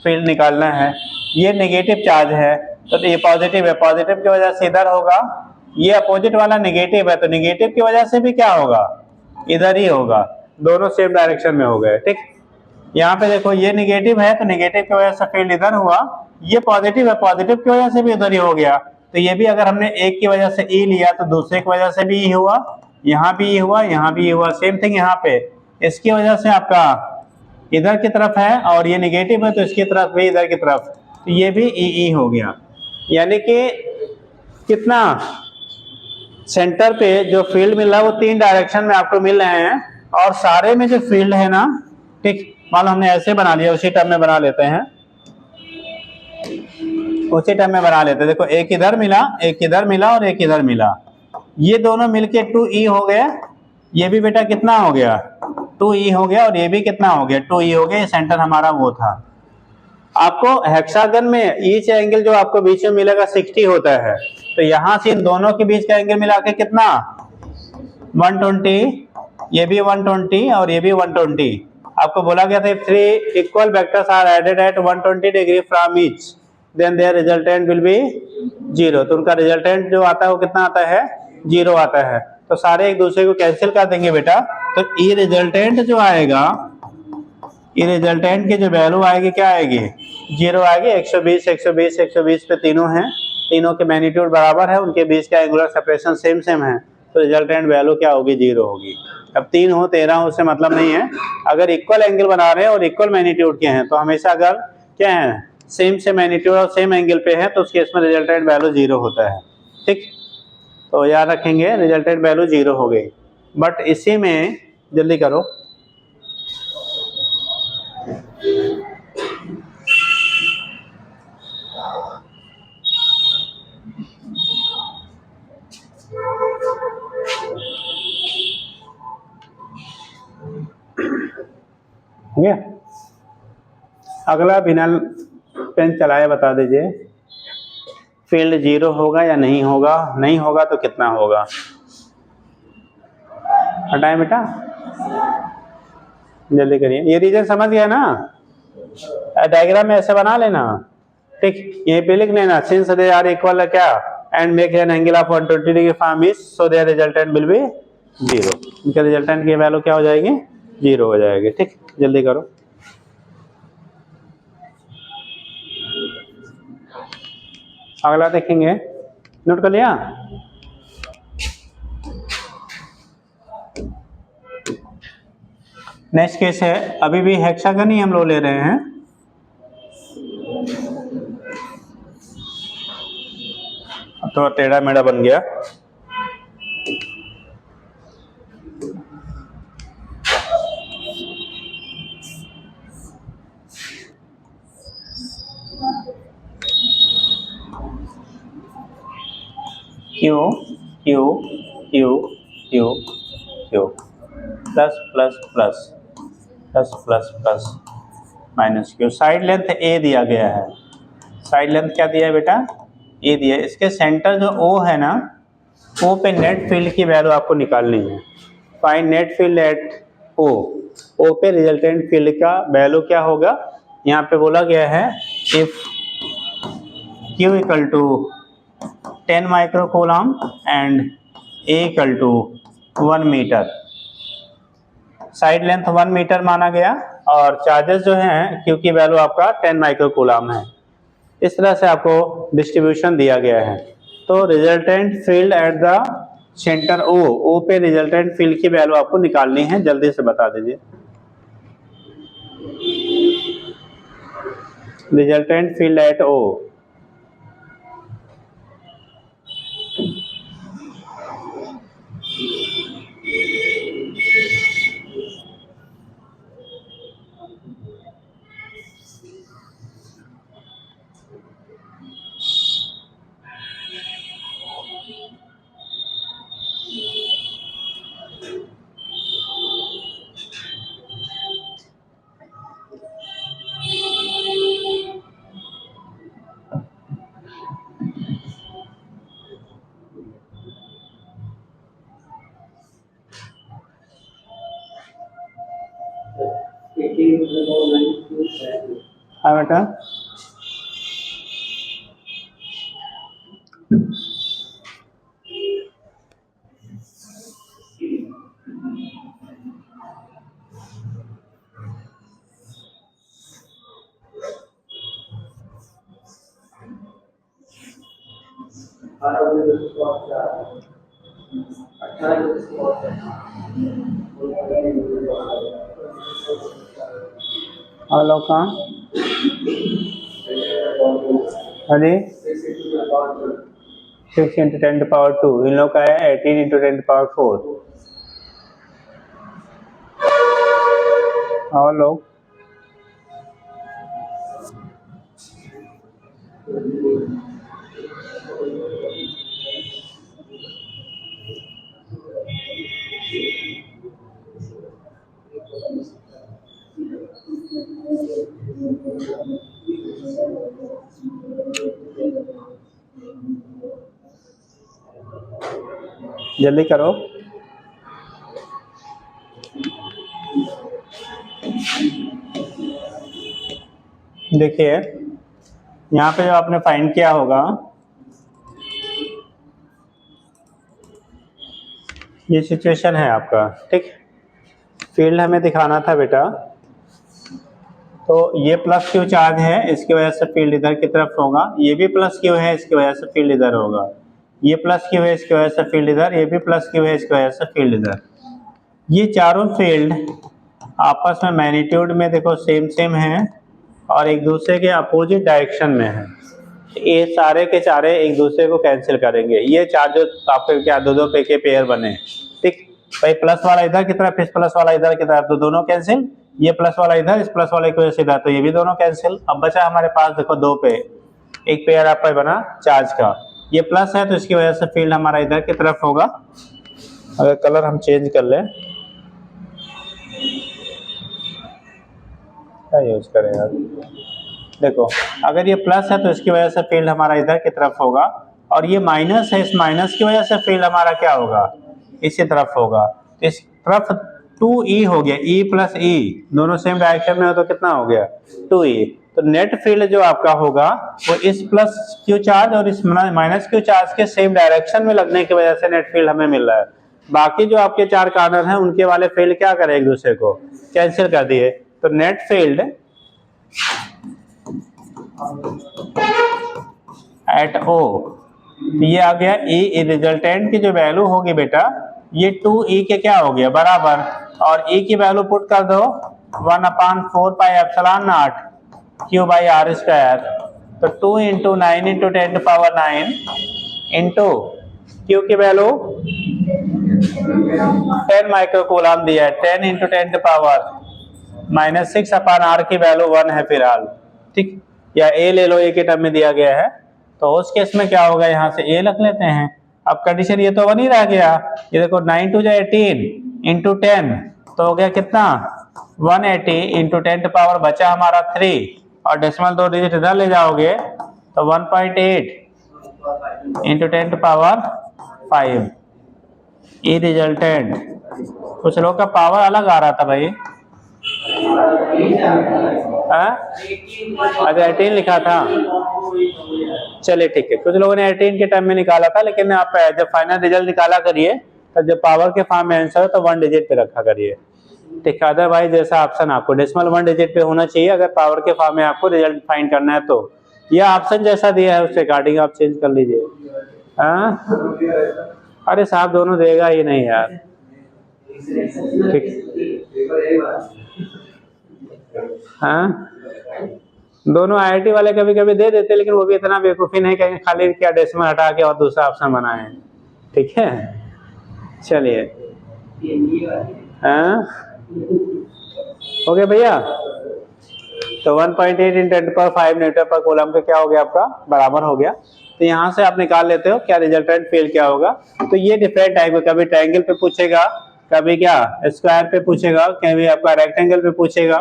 Speaker 1: फील्ड निकालना है, ये नेगेटिव चार्ज है तो ये पॉजिटिव है, पॉजिटिव की वजह से इधर होगा, ये अपोजिट वाला नेगेटिव है तो नेगेटिव की वजह से भी क्या होगा, इधर ही होगा, दोनों सेम डायरेक्शन में हो गए। ठीक, यहाँ पे देखो ये नेगेटिव है तो नेगेटिव की वजह से फील्ड इधर हुआ, ये पॉजिटिव है, पॉजिटिव की वजह से भी इधर ही हो गया, तो ये भी अगर हमने एक की वजह से ई लिया तो दूसरे की वजह से भी ई हुआ, यहाँ भी ई हुआ, यहाँ भी ई हुआ, सेम थिंग यहाँ पे इसकी वजह से आपका इधर की तरफ है और ये नेगेटिव है तो इसकी तरफ भी इधर की तरफ, तो ये भी ई हो गया। यानी कि कितना सेंटर पे जो फील्ड मिल रहा है वो 3 डायरेक्शन में आपको मिल रहे हैं, और सारे में जो फील्ड है ना, ठीक, मान लो हमने ऐसे बना लिया, उसी टर्म में बना लेते हैं, उसी टर्म में बना लेते हैं। देखो एक इधर मिला, एक इधर मिला और एक इधर मिला, ये दोनों मिलके 2e हो गया, ये भी बेटा कितना हो गया 2e हो गया, और ये भी कितना हो गया 2e हो गया, ये सेंटर हमारा वो था। आपको हेक्सागन में ईच एंगल जो आपको बीच में मिलेगा 60 होता है, तो यहां से इन दोनों के बीच का एंगल मिला के कितना 120, ये भी 120 और ये भी 120। आपको बोला गया था 3 equal vectors are added at 120 degree from each then their resultant will be 0, तो उनका रिजल्टेंट जो आता है वो कितना आता है 0 आता है, तो सारे एक दूसरे को कैंसिल कर देंगे बेटा, तो ई रिजल्टेंट जो आएगा, ई रिजल्टेंट की जो वैल्यू आएगी क्या आएगी 0 आएगी। 120 120 120 पे तीनों हैं, तीनों के मैग्नीट्यूड बराबर है, उनके बीच का एंगुलर सेपरेशन सेम है, तो रिजल्टेंट वैल्यू क्या होगी 0 होगी। अब 3 हो 13 हो उससे मतलब नहीं है, अगर इक्वल एंगल बना रहे हैं और इक्वल मैग्नीट्यूड के हैं तो हमेशा अगर क्या है सेम मैग्नीट्यूड और सेम एंगल पे है तो उस केस में रिजल्टेंट वैल्यू 0 होता है। ठीक, तो याद रखेंगे रिजल्टेंट वैल्यू 0 हो गई। बट इसी में जल्दी करो, अगला बिना पेन चलाए बता दीजिए फील्ड 0 होगा या नहीं होगा, नहीं होगा तो कितना होगा। हटाएं बेटा, जल्दी करिए, ये रीजन समझ गया ना, डायग्राम में ऐसे बना लेना। ठीक, यहीं पे लिख लेना सिंस दे आर इक्वल क्या and make an angle of 120 degree from each so their resultant will be 0, इनके रिजल्टेंट की वैल्यू क्या हो जाएगी 0 हो जाएगी। ठीक, जल्दी करो। अगला देखेंगे, नोट कर लिया। नेक्स्ट केस है, अभी भी हेक्सागन ही हम लोग ले रहे हैं। तो टेढ़ा मेढ़ा बन गया। Q Q Q Q Q plus plus plus plus plus plus minus Q. Side length a दिया गया है। साइड लेंथ क्या दिया है बेटा? ए दिया है। इसके सेंटर जो ओ है ना, ओ पे नेट फील्ड की वैल्यू आपको निकालनी है। फाइंड नेट फील्ड एट ओ। ओ पे रिजल्टेंट फील्ड का वैल्यू क्या होगा? यहाँ पे बोला गया है if Q equal to 10 microcoulomb and A equal to 1 metre. Side length 1 metre माना गया और चार्जेस जो हैं Q की वैल्यू आपका 10 माइक्रोकूलम है। इस तरह से आपको डिस्ट्रीब्यूशन दिया गया है। तो resultant field at the centre O पे रिजल्टेंट फील्ड की वैल्यू आपको निकालनी है। जल्दी से बता दीजिए। रिजल्टेंट फील्ड एट ओ, हाँ बेटा। और लोग कहाँ? अरे 6 इंटू 10⁻²। इन लोग का है 18 इंटू 10⁻⁴। और लोग जल्दी करो। देखिए यहाँ पे जो आपने फाइंड किया होगा, ये सिचुएशन है आपका, ठीक। फील्ड हमें दिखाना था बेटा, तो ये प्लस क्यू चार्ज है, इसकी वजह से फील्ड इधर की तरफ होगा। ये भी प्लस क्यू है, इसकी वजह से फील्ड इधर होगा। ये प्लस क्यू है, इसकी वजह से फील्ड इधर। ये भी प्लस क्यू है, इसकी वजह से फील्ड इधर। ये चारों फील्ड आपस में मैग्नीट्यूड में देखो सेम सेम है और एक दूसरे के अपोजिट डायरेक्शन में है। ये सारे के सारे एक दूसरे को कैंसिल करेंगे। ये चार्ज आपके क्या दो पे के पेयर बने, ठीक। भाई प्लस वाला इधर की तरफ, इस प्लस वाला इधर की तरफ, तो दोनों कैंसिल। ये प्लस वाला इधर, इस प्लस वाले की वजह से इधर, तो ये भी दोनों कैंसिल। अब बचा हमारे पास देखो दो पे, एक पेयर आपका बना चार्ज का। ये प्लस है तो इसकी वजह से फील्ड हमारा इधर की तरफ होगा। अगर कलर हम चेंज कर लें, क्या यूज करेगा, देखो अगर ये प्लस है तो इसकी वजह से फील्ड हमारा इधर की तरफ होगा, और ये माइनस है, इस माइनस की वजह से फील्ड हमारा क्या होगा, इसी तरफ होगा। इस तरफ 2E हो गया, E प्लस E दोनों सेम डायरेक्शन में हो तो कितना हो गया 2E। तो नेट फील्ड जो आपका होगा वो इस प्लस क्यू चार्ज और इस माइनस क्यू चार्ज के सेम डायरेक्शन में लगने की वजह से नेट फील्ड हमें मिल रहा है। बाकी जो आपके चार कॉर्नर हैं उनके वाले फील्ड क्या करें, एक दूसरे को कैंसिल कर दिए। तो नेट फील्ड एट ओ। तो ये आ गया ई, रिजल्टेंट की जो वैल्यू होगी बेटा ये 2e के क्या हो गया बराबर, और e की वैल्यू पुट कर दो 1/4 pi epsilon naught Q by R square. तो 2 इंटू 9 इंटू 10⁹ इंटू क्यू की वैल्यू 10 माइक्रोकूलम दिया है, 10 इंटू 10⁻⁻6/r की वैल्यू 1 है फिलहाल, ठीक। या ए ले लो, ए के टर्म में दिया गया है, तो उस केस में क्या होगा यहाँ से ए रख लेते हैं। अब कंडीशन ये तो 1 ही रह गया, ये देखो 9 2 18 इंटू 10 तो हो गया कितना 180 इंटू 10 बचा हमारा 3 और डेसिमल 2 डिजिट इधर ले जाओगे तो 1.8 इंटू 10⁵ ई रिजल्टेंट। कुछ लोग का पावर अलग आ रहा था भाई, अच्छा 18 लिखा था, चलिए ठीक है। कुछ लोगों ने 18 के टर्म में निकाला था, लेकिन आप जब फाइनल रिजल्ट निकाला करिए तो जब पावर के फॉर्म में आंसर हो तो 1 डिजिट पे रखा करिए, ठीक है। अदरवाइज जैसा ऑप्शन आपको डेसिमल 1 डिजिट पे होना चाहिए अगर पावर के फॉर्म में आपको रिजल्ट फाइंड करना है तो। यह ऑप्शन जैसा दिया है उससे अकॉर्डिंग आप चेंज कर लीजिए। अरे साहब दोनों देगा ही नहीं यार, ठीक। हाँ दोनों आईआईटी वाले कभी कभी दे देते, लेकिन वो भी इतना बेवकूफ़ी नहीं कहेंगे खाली क्या डेसिमल हटा के और दूसरा ऑप्शन बनाए, ठीक है। चलिए हाँ हो गया भैया। तो 1.8 × 10⁵ न्यूटन पर कूलम का क्या हो गया आपका बराबर हो गया। तो यहाँ से आप निकाल लेते हो क्या रिजल्टेंट फील्ड क्या होगा। तो ये डिफरेंट टाइप का, कभी ट्रायंगल पे पूछेगा, कभी क्या स्क्वायर पे पूछेगा, कभी आपका रेक्टेंगल पे पूछेगा,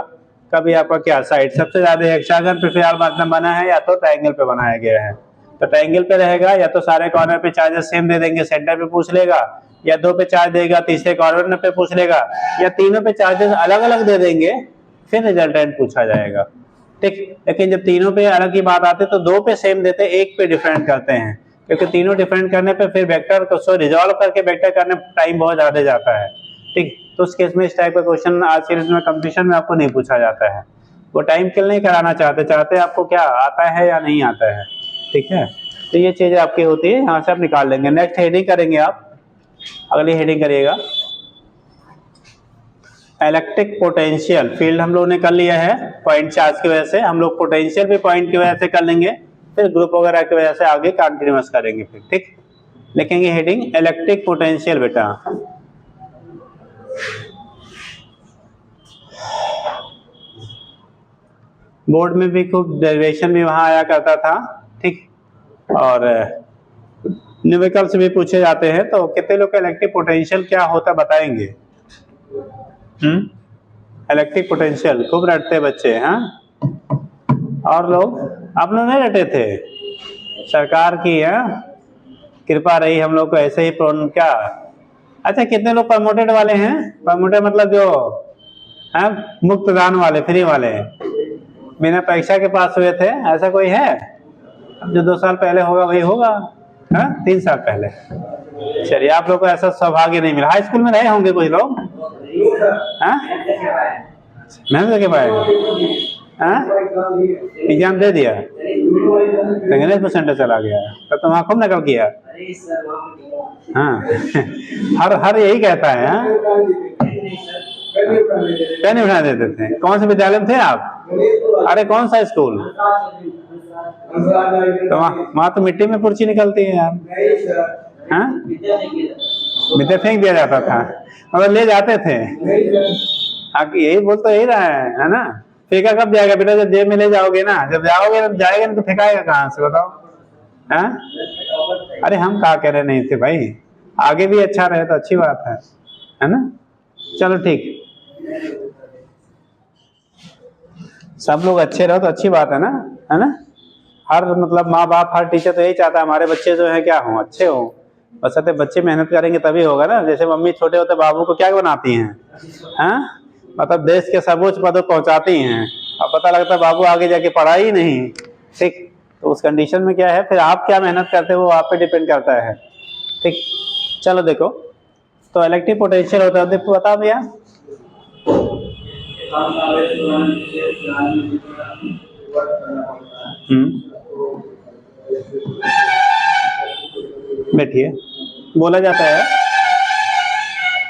Speaker 1: कभी आपका क्या साइड। सबसे ज्यादा हेक्सागन पे फिलहाल मतलब बना है या तो ट्रायंगल पे बनाया गया है। तो ट्रायंगल पे रहेगा या तो सारे कॉर्नर पे चार्जेस सेम दे देंगे, सेंटर पे पूछ लेगा, या 2 पे चार्ज देगा तीसरे कॉर्नर पे पूछ लेगा, या तीनों पे चार्जेस अलग अलग दे देंगे फिर रिजल्टेंट पूछा जाएगा, ठीक। लेकिन जब तीनों पे अलग की बात आती है तो 2 पे सेम देते, 1 पे डिफरेंट करते हैं, क्योंकि तीनों डिफरेंट करने पे फिर वेक्टर को रिजॉल्व करके वेक्टर करने टाइम बहुत ज्यादा जाता है, ठीक। तो उस केस में इस टाइप का क्वेश्चन आज सीरीज में कंपटीशन में आपको नहीं पूछा जाता है। वो टाइम किल नहीं कराना चाहते आपको क्या आता है या नहीं आता है, ठीक है। तो ये चीजें आपकी होती है, यहाँ से आप निकाल लेंगे। नेक्स्ट हेडिंग करेंगे आप, अगली हेडिंग करिएगा इलेक्ट्रिक पोटेंशियल। फील्ड हम लोगों ने कर लिया है पॉइंट चार्ज की वजह से, हम लोग पोटेंशियल भी पॉइंट की वजह से कर लेंगे, फिर ग्रुप वगैरह की वजह से आगे कंटिन्यूअस करेंगे फिर, ठीक। लिखेंगे हेडिंग इलेक्ट्रिक पोटेंशियल बेटा। बोर्ड में भी खूब डेरिवेशन भी वहां आया करता था, ठीक। और न्यूमेरिकल से भी पूछे जाते हैं। तो कितने लोग का इलेक्ट्रिक पोटेंशियल क्या होता बताएंगे? इलेक्ट्रिक पोटेंशियल खूब रटते बच्चे, हाँ। और लोग आप लोग नहीं रटे थे, सरकार की है कृपा रही हम लोग को ऐसे ही क्या। अच्छा कितने लोग प्रमोटेड वाले हैं? प्रमोटेड मतलब जो है मुक्त दान वाले, फ्री वाले, बिना परीक्षा के पास हुए थे, ऐसा कोई है? अब जो 2 साल पहले होगा वही होगा, हाँ 3 साल पहले। चलिए आप लोग को ऐसा सौभाग्य नहीं मिला। हाई स्कूल में रहे होंगे कुछ लोग, हाँ नहीं देखे पाए, हाँ एग्जाम दे दिया, गणेश सेंटर चला गया, तो तुम वहाँ खूब नकल किया, हाँ हर यही कहता है, हाँ पेन उठा देते थे। कौन से विद्यालय में थे आप? अरे कौन सा स्कूल? तो वहाँ तो मिट्टी में पुर्ची निकलती है यार, हाँ मिट्टी फेंक दिया जाता था, मगर ले जाते थे। आपकी यही बोल तो यही रहा है ना। फेंका कब जाएगा बेटा? जब जेब में ले जाओगे ना, जब जाओगे तब जाएगा ना, तो फेंकाएगा कहाँ से बताओ, हाँ? अरे हम कहा कह रहे नहीं थे भाई, आगे भी अच्छा रहे तो अच्छी बात है ना। चलो ठीक, सब लोग अच्छे रहो तो अच्छी बात है ना। हर मतलब माँ बाप हर टीचर तो यही चाहता है हमारे बच्चे जो है क्या हो, अच्छे हो। बस बच्चे मेहनत करेंगे तभी होगा ना। जैसे मम्मी छोटे होते बाबू को क्या बनाती हैं, हाँ मतलब देश के सर्वोच्च पदों पहुंचाती हैं, अब पता लगता है बाबू आगे जाके पढ़ा ही नहीं, ठीक। तो उस कंडीशन में क्या है, फिर आप क्या मेहनत करते हो वो आप पे डिपेंड करता है, ठीक। चलो देखो, तो इलेक्ट्रिक पोटेंशियल होता है, देखो बताओ भैया। बैठिए, बोला जाता है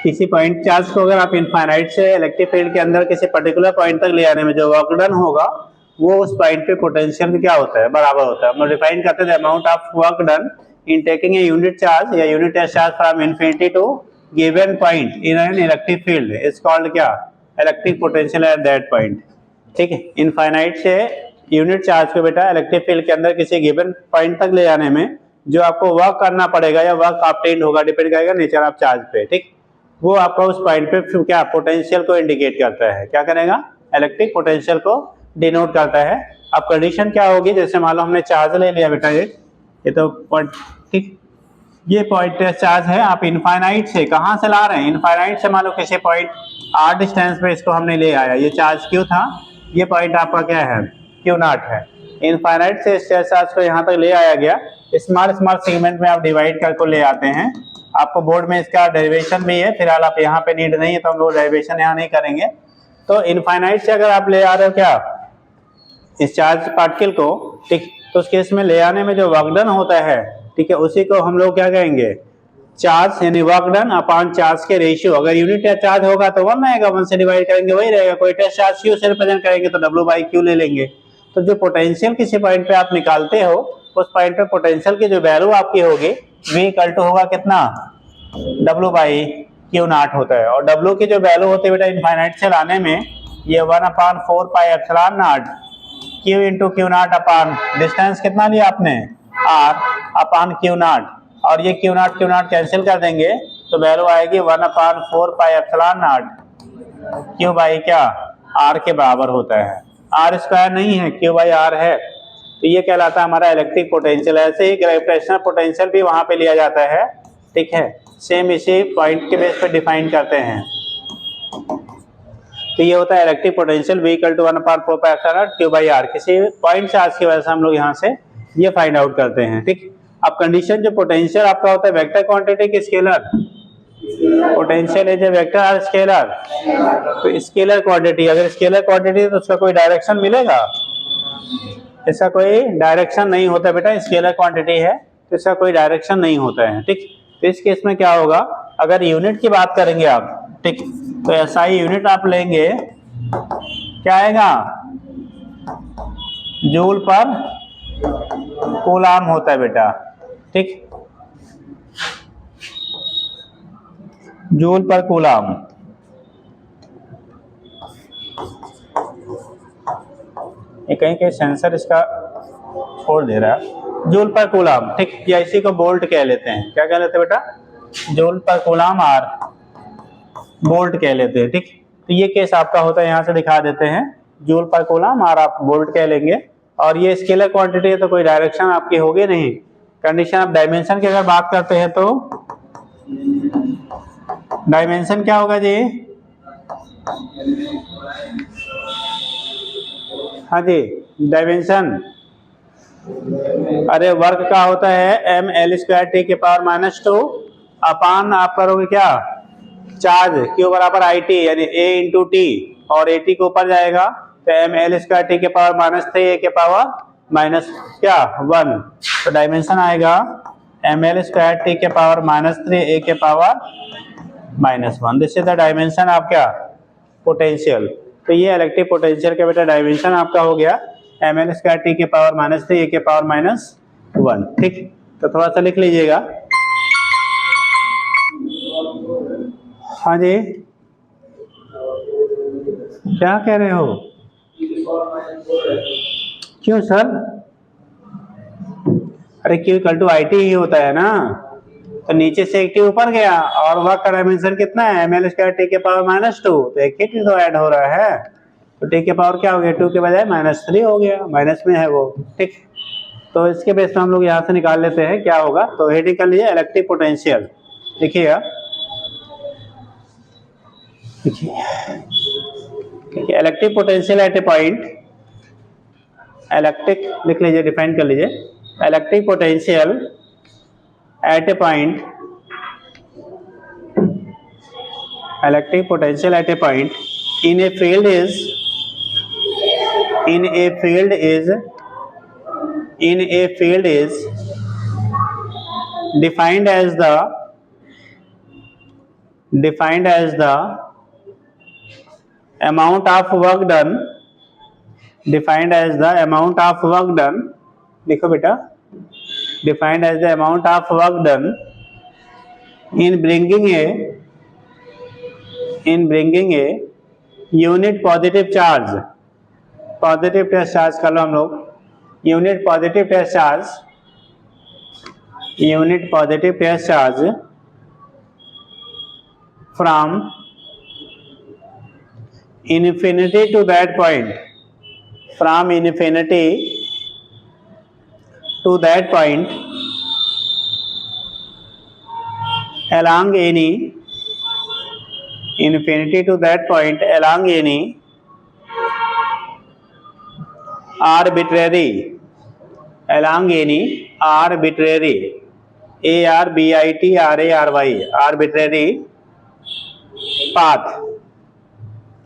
Speaker 1: किसी पॉइंट चार्ज को अगर आप इनफाइनाइट से इलेक्ट्रिक फील्ड के अंदर किसी पर्टिकुलर पॉइंट तक ले आने में जो वर्क डन होगा वो उस पॉइंट पे पोटेंशियल क्या होता है, बराबर होता है। हम लोग डिफाइन करते थे amount of work done in taking a unit charge या unit charge from infinity to given point in an electric field is called क्या, electric potential at that point. ठीक है, इनफाइनाइट से यूनिट चार्ज को बेटा electric field के अंदर किसी गिवन पॉइंट तक ले जाने में जो आपको वर्क करना पड़ेगा या वर्क ऑब्टेन्ड होगा, डिपेंड करेगा नेचर ऑफ चार्ज पे। ठीक, वो आपका उस पॉइंट पे क्या पोटेंशियल को इंडिकेट करता है, क्या करेगा, इलेक्ट्रिक पोटेंशियल को डिनोट करता है। अब कंडीशन क्या होगी, जैसे मान लो हमने चार्ज ले लिया बेटा, ये तो पॉइंट, ठीक, ये पॉइंट चार्ज है, आप इनफाइनाइट से कहाँ से ला रहे हैं, इनफाइनाइट से मान लो किसी पॉइंट r डिस्टेंस पे इसको हमने ले आया, ये चार्ज क्यू था, ये पॉइंट आपका क्या है, क्यू नॉट है। इनफाइनाइट से इस चार्ज को यहाँ तक ले आया गया, स्मॉल स्मॉल सेगमेंट में आप डिवाइड करके ले आते हैं। आपको बोर्ड में इसका डेरिवेशन भी है, फिलहाल आप यहाँ पे नीड नहीं है तो हम लोग डेरिवेशन यहाँ नहीं करेंगे। तो इनफाइनाइट से अगर आप ले आ रहे हो क्या इस चार्ज पार्टिकल को, ठीक, तो उस केस में ले आने में जो वर्क डन होता है, ठीक है, उसी को हम लोग क्या कहेंगे, चार्ज यानी वर्क डन अपॉन चार्ज के रेशियो। अगर यूनिट या चार्ज होगा तो 1 रहेगा, 1 से डिवाइड करेंगे वही रहेगा। कोई टेस्ट चार्ज क्यू से रिप्रेजेंट करेंगे तो W/Q ले लेंगे। तो जो पोटेंशियल किसी पॉइंट पे आप निकालते हो उस पॉइंट पे पोटेंशियल की जो वैल्यू आपकी होगी V इक्वल टू होगा कितना, W/Q0 होता है। और W की जो वैल्यू होती है बेटा इनफाइनाइट से लाने में ये 1/4 pi epsilon naught Q into Q0 upon distance कितना लिया आपने R अपॉन Q0, और ये Q0 कैंसिल कर देंगे तो वैल्यू आएगी 1/4 pi epsilon naught Q by क्या R के बराबर होता है। R स्क्वायर नहीं है, Q बाई R है। तो ये कहलाता है हमारा इलेक्ट्रिक पोटेंशियल। ऐसे ही ग्रेविटेशनल पोटेंशियल भी वहां पे लिया जाता है, ठीक है, सेम इसी पॉइंट के बेस पे डिफाइन करते हैं। तो ये होता है electric potential V equal to 1/4 pi epsilon naught Q by R। किसी पॉइंट चार्ज की वजह से हम लोग यहाँ से ये फाइंड आउट करते हैं। ठीक, अब कंडीशन जो पोटेंशियल आपका होता है वेक्टर क्वांटिटी की scalar, potential is a vector और स्केलर। तो स्केलर क्वांटिटी, अगर स्केलर क्वांटिटी है तो उसका कोई डायरेक्शन मिलेगा, इसका कोई डायरेक्शन नहीं होता बेटा। स्केलर क्वांटिटी है तो इसका कोई डायरेक्शन नहीं होता है। ठीक, तो इस केस में क्या होगा, अगर यूनिट की बात करेंगे आप, ठीक, तो SI यूनिट आप लेंगे, क्या आएगा, जूल पर कूलाम होता है बेटा। ठीक, जूल पर कूलाम। ये कहीं कहीं सेंसर इसका छोड़ दे रहा है। जूल पर कूलाम, ठीक, या इसी को बोल्ट कह लेते हैं। क्या कह लेते हैं बेटा, जूल पर कूलाम आर बोल्ट कह लेते हैं। ठीक, तो ये केस आपका होता है, यहाँ से दिखा देते हैं, जूल पर कूलाम आर आप बोल्ट कह लेंगे। और ये स्केलर क्वांटिटी है तो कोई डायरेक्शन आपकी होगी नहीं। कंडीशन ऑफ डायमेंशन की अगर बात करते हैं तो डायमेंशन क्या होगा जी, हाँ जी, डायमेंशन, अरे वर्क का होता है mL²T⁻² अपान आप करोगे क्या, चार्ज Q बराबर IT यानी A इंटू T, और AT के ऊपर जाएगा तो mL²T⁻³ A के पावर माइनस क्या 1। तो डायमेंशन आएगा mL²T⁻³ A के power -1। This is the dimension of क्या, पोटेंशियल। तो ये इलेक्ट्रिक पोटेंशियल का बेटा डायमेंशन आपका हो गया mL²T⁻³ A के पावर -1। ठीक, तो थोड़ा सा लिख लीजिएगा। हाँ जी, क्या कह रहे हो, क्यों सर, अरे Q इक्वल टू IT ही होता है ना, तो नीचे से एक T ऊपर गया और वर्क का डायमेंशन कितना है mL²T⁻²। तो एक ही T तो ऐड हो रहा है, तो T के पावर क्या हो गया, 2 के बजाय -3 हो गया, माइनस में है वो। ठीक, तो इसके बेस पे हम लोग यहाँ से निकाल लेते हैं क्या होगा। तो हेडिंग कर लीजिए इलेक्ट्रिक पोटेंशियल, देखिएगा, इलेक्ट्रिक पोटेंशियल एट ए पॉइंट, इलेक्ट्रिक लिख लीजिए, डिफाइन कर लीजिए, electric potential eight A point, electric potential eight A point in a field is defined as the amount of work done, defined as the amount of work done, लिखो बेटा, defined as the amount of work done in bringing a unit positive charge, positive test charge कर लो हम लोग, unit positive test charge from infinity to that point, from infinity to that point along any infinity to that point along any arbitrary arbitrary path,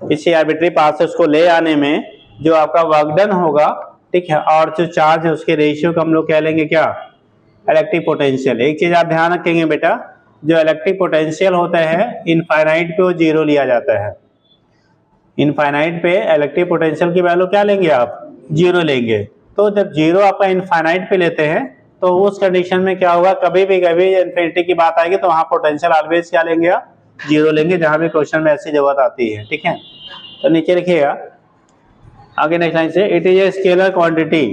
Speaker 1: किसी arbitrary path से उसको ले आने में जो आपका वर्क डन होगा, ठीक है, और जो चार्ज है उसके रेशियो को हम लोग कह लेंगे क्या, इलेक्ट्रिक पोटेंशियल। एक चीज आप ध्यान रखेंगे बेटा, जो इलेक्ट्रिक पोटेंशियल होता है इनफाइनाइट पे वो जीरो लिया जाता है। इनफाइनाइट पे इलेक्ट्रिक पोटेंशियल की वैल्यू क्या लेंगे आप, जीरो लेंगे। तो जब जीरो आपका इनफाइनाइट पे लेते हैं तो उस कंडीशन में क्या होगा, कभी इन्फिनिटी की बात आएगी तो वहां पोटेंशियल ऑलवेज क्या लेंगे आप, जीरो लेंगे, जहां भी क्वेश्चन में ऐसी जरूरत आती है, ठीक है। तो नीचे लिखिएगा आगे नेक्स्ट लाइन से, it is a scalar quantity,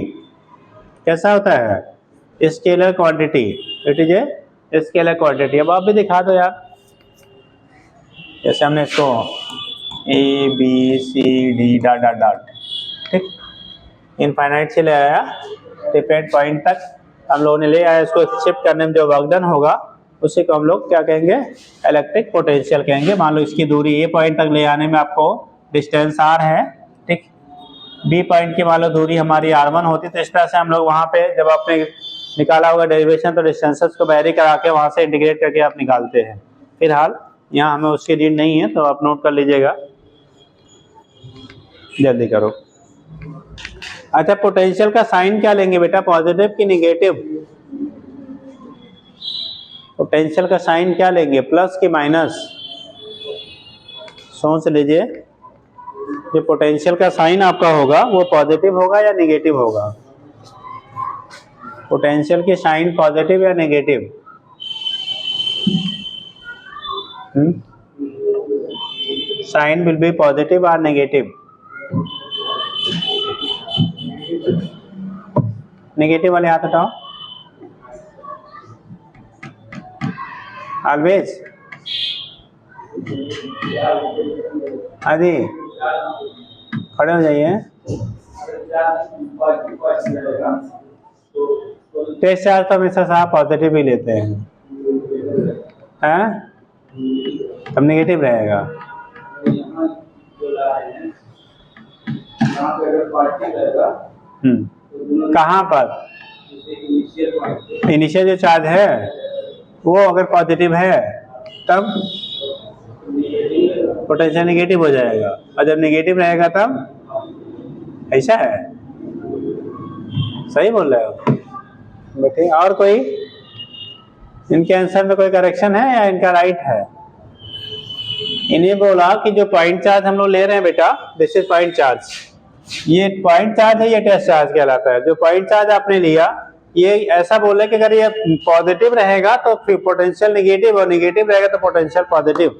Speaker 1: कैसा होता है, scalar quantity, it is a scalar quantity. अब आप भी दिखा दो यार, जैसे हमने इसको ABCD डॉट, ठीक, इनफाइनाइट से ले आया डिफरेंट पॉइंट तक हम लोगों ने ले आया, इसको शिफ्ट करने में जो वर्क डन होगा उसी को हम लोग क्या कहेंगे, इलेक्ट्रिक पोटेंशियल कहेंगे। मान लो इसकी दूरी ए पॉइंट तक ले आने में आपको डिस्टेंस r है, ठीक, बी पॉइंट की मान लो दूरी हमारी r1 होती, तो इस तरह से हम लोग वहाँ पे जब आपने निकाला होगा डेरिवेशन तो डिस्टेंसेस को वेरी करा के वहाँ से इंटीग्रेट करके आप निकालते हैं। फिलहाल यहाँ हमें उसकी नीड नहीं है तो आप नोट कर लीजिएगा, जल्दी करो। अच्छा, पोटेंशियल का साइन क्या लेंगे बेटा, पॉजिटिव कि निगेटिव, पोटेंशियल का साइन क्या लेंगे, प्लस कि माइनस, सोच लीजिए ये पोटेंशियल का साइन आपका होगा वो पॉजिटिव होगा या निगेटिव होगा, पोटेंशियल की साइन पॉजिटिव या negative, sign will be positive और नेगेटिव, नेगेटिव वाले हाथ उठाओ, ऑलवेज, आदि खड़े हो जाइए। टेस्ट चार्ज तो हमेशा साहब पॉजिटिव ही लेते हैं, तब नेगेटिव रहेगा। कहाँ पर इनिशियल जो चार्ज है वो अगर पॉजिटिव है तब पोटेंशियल नेगेटिव हो जाएगा, और जब नेगेटिव रहेगा तब, ऐसा है, सही बोल रहे हो बेटे। और कोई इनके आंसर में कोई करेक्शन है या इनका राइट है? इन्हें बोला कि जो पॉइंट चार्ज हम लोग ले रहे हैं बेटा, दिस इज पॉइंट चार्ज, ये पॉइंट चार्ज है, ये टेस्ट चार्ज कहलाता है। जो पॉइंट चार्ज आपने लिया ये ऐसा बोले कि अगर ये पॉजिटिव रहेगा तो फिर पोटेंशियल नेगेटिव, और नेगेटिव रहेगा तो पोटेंशियल पॉजिटिव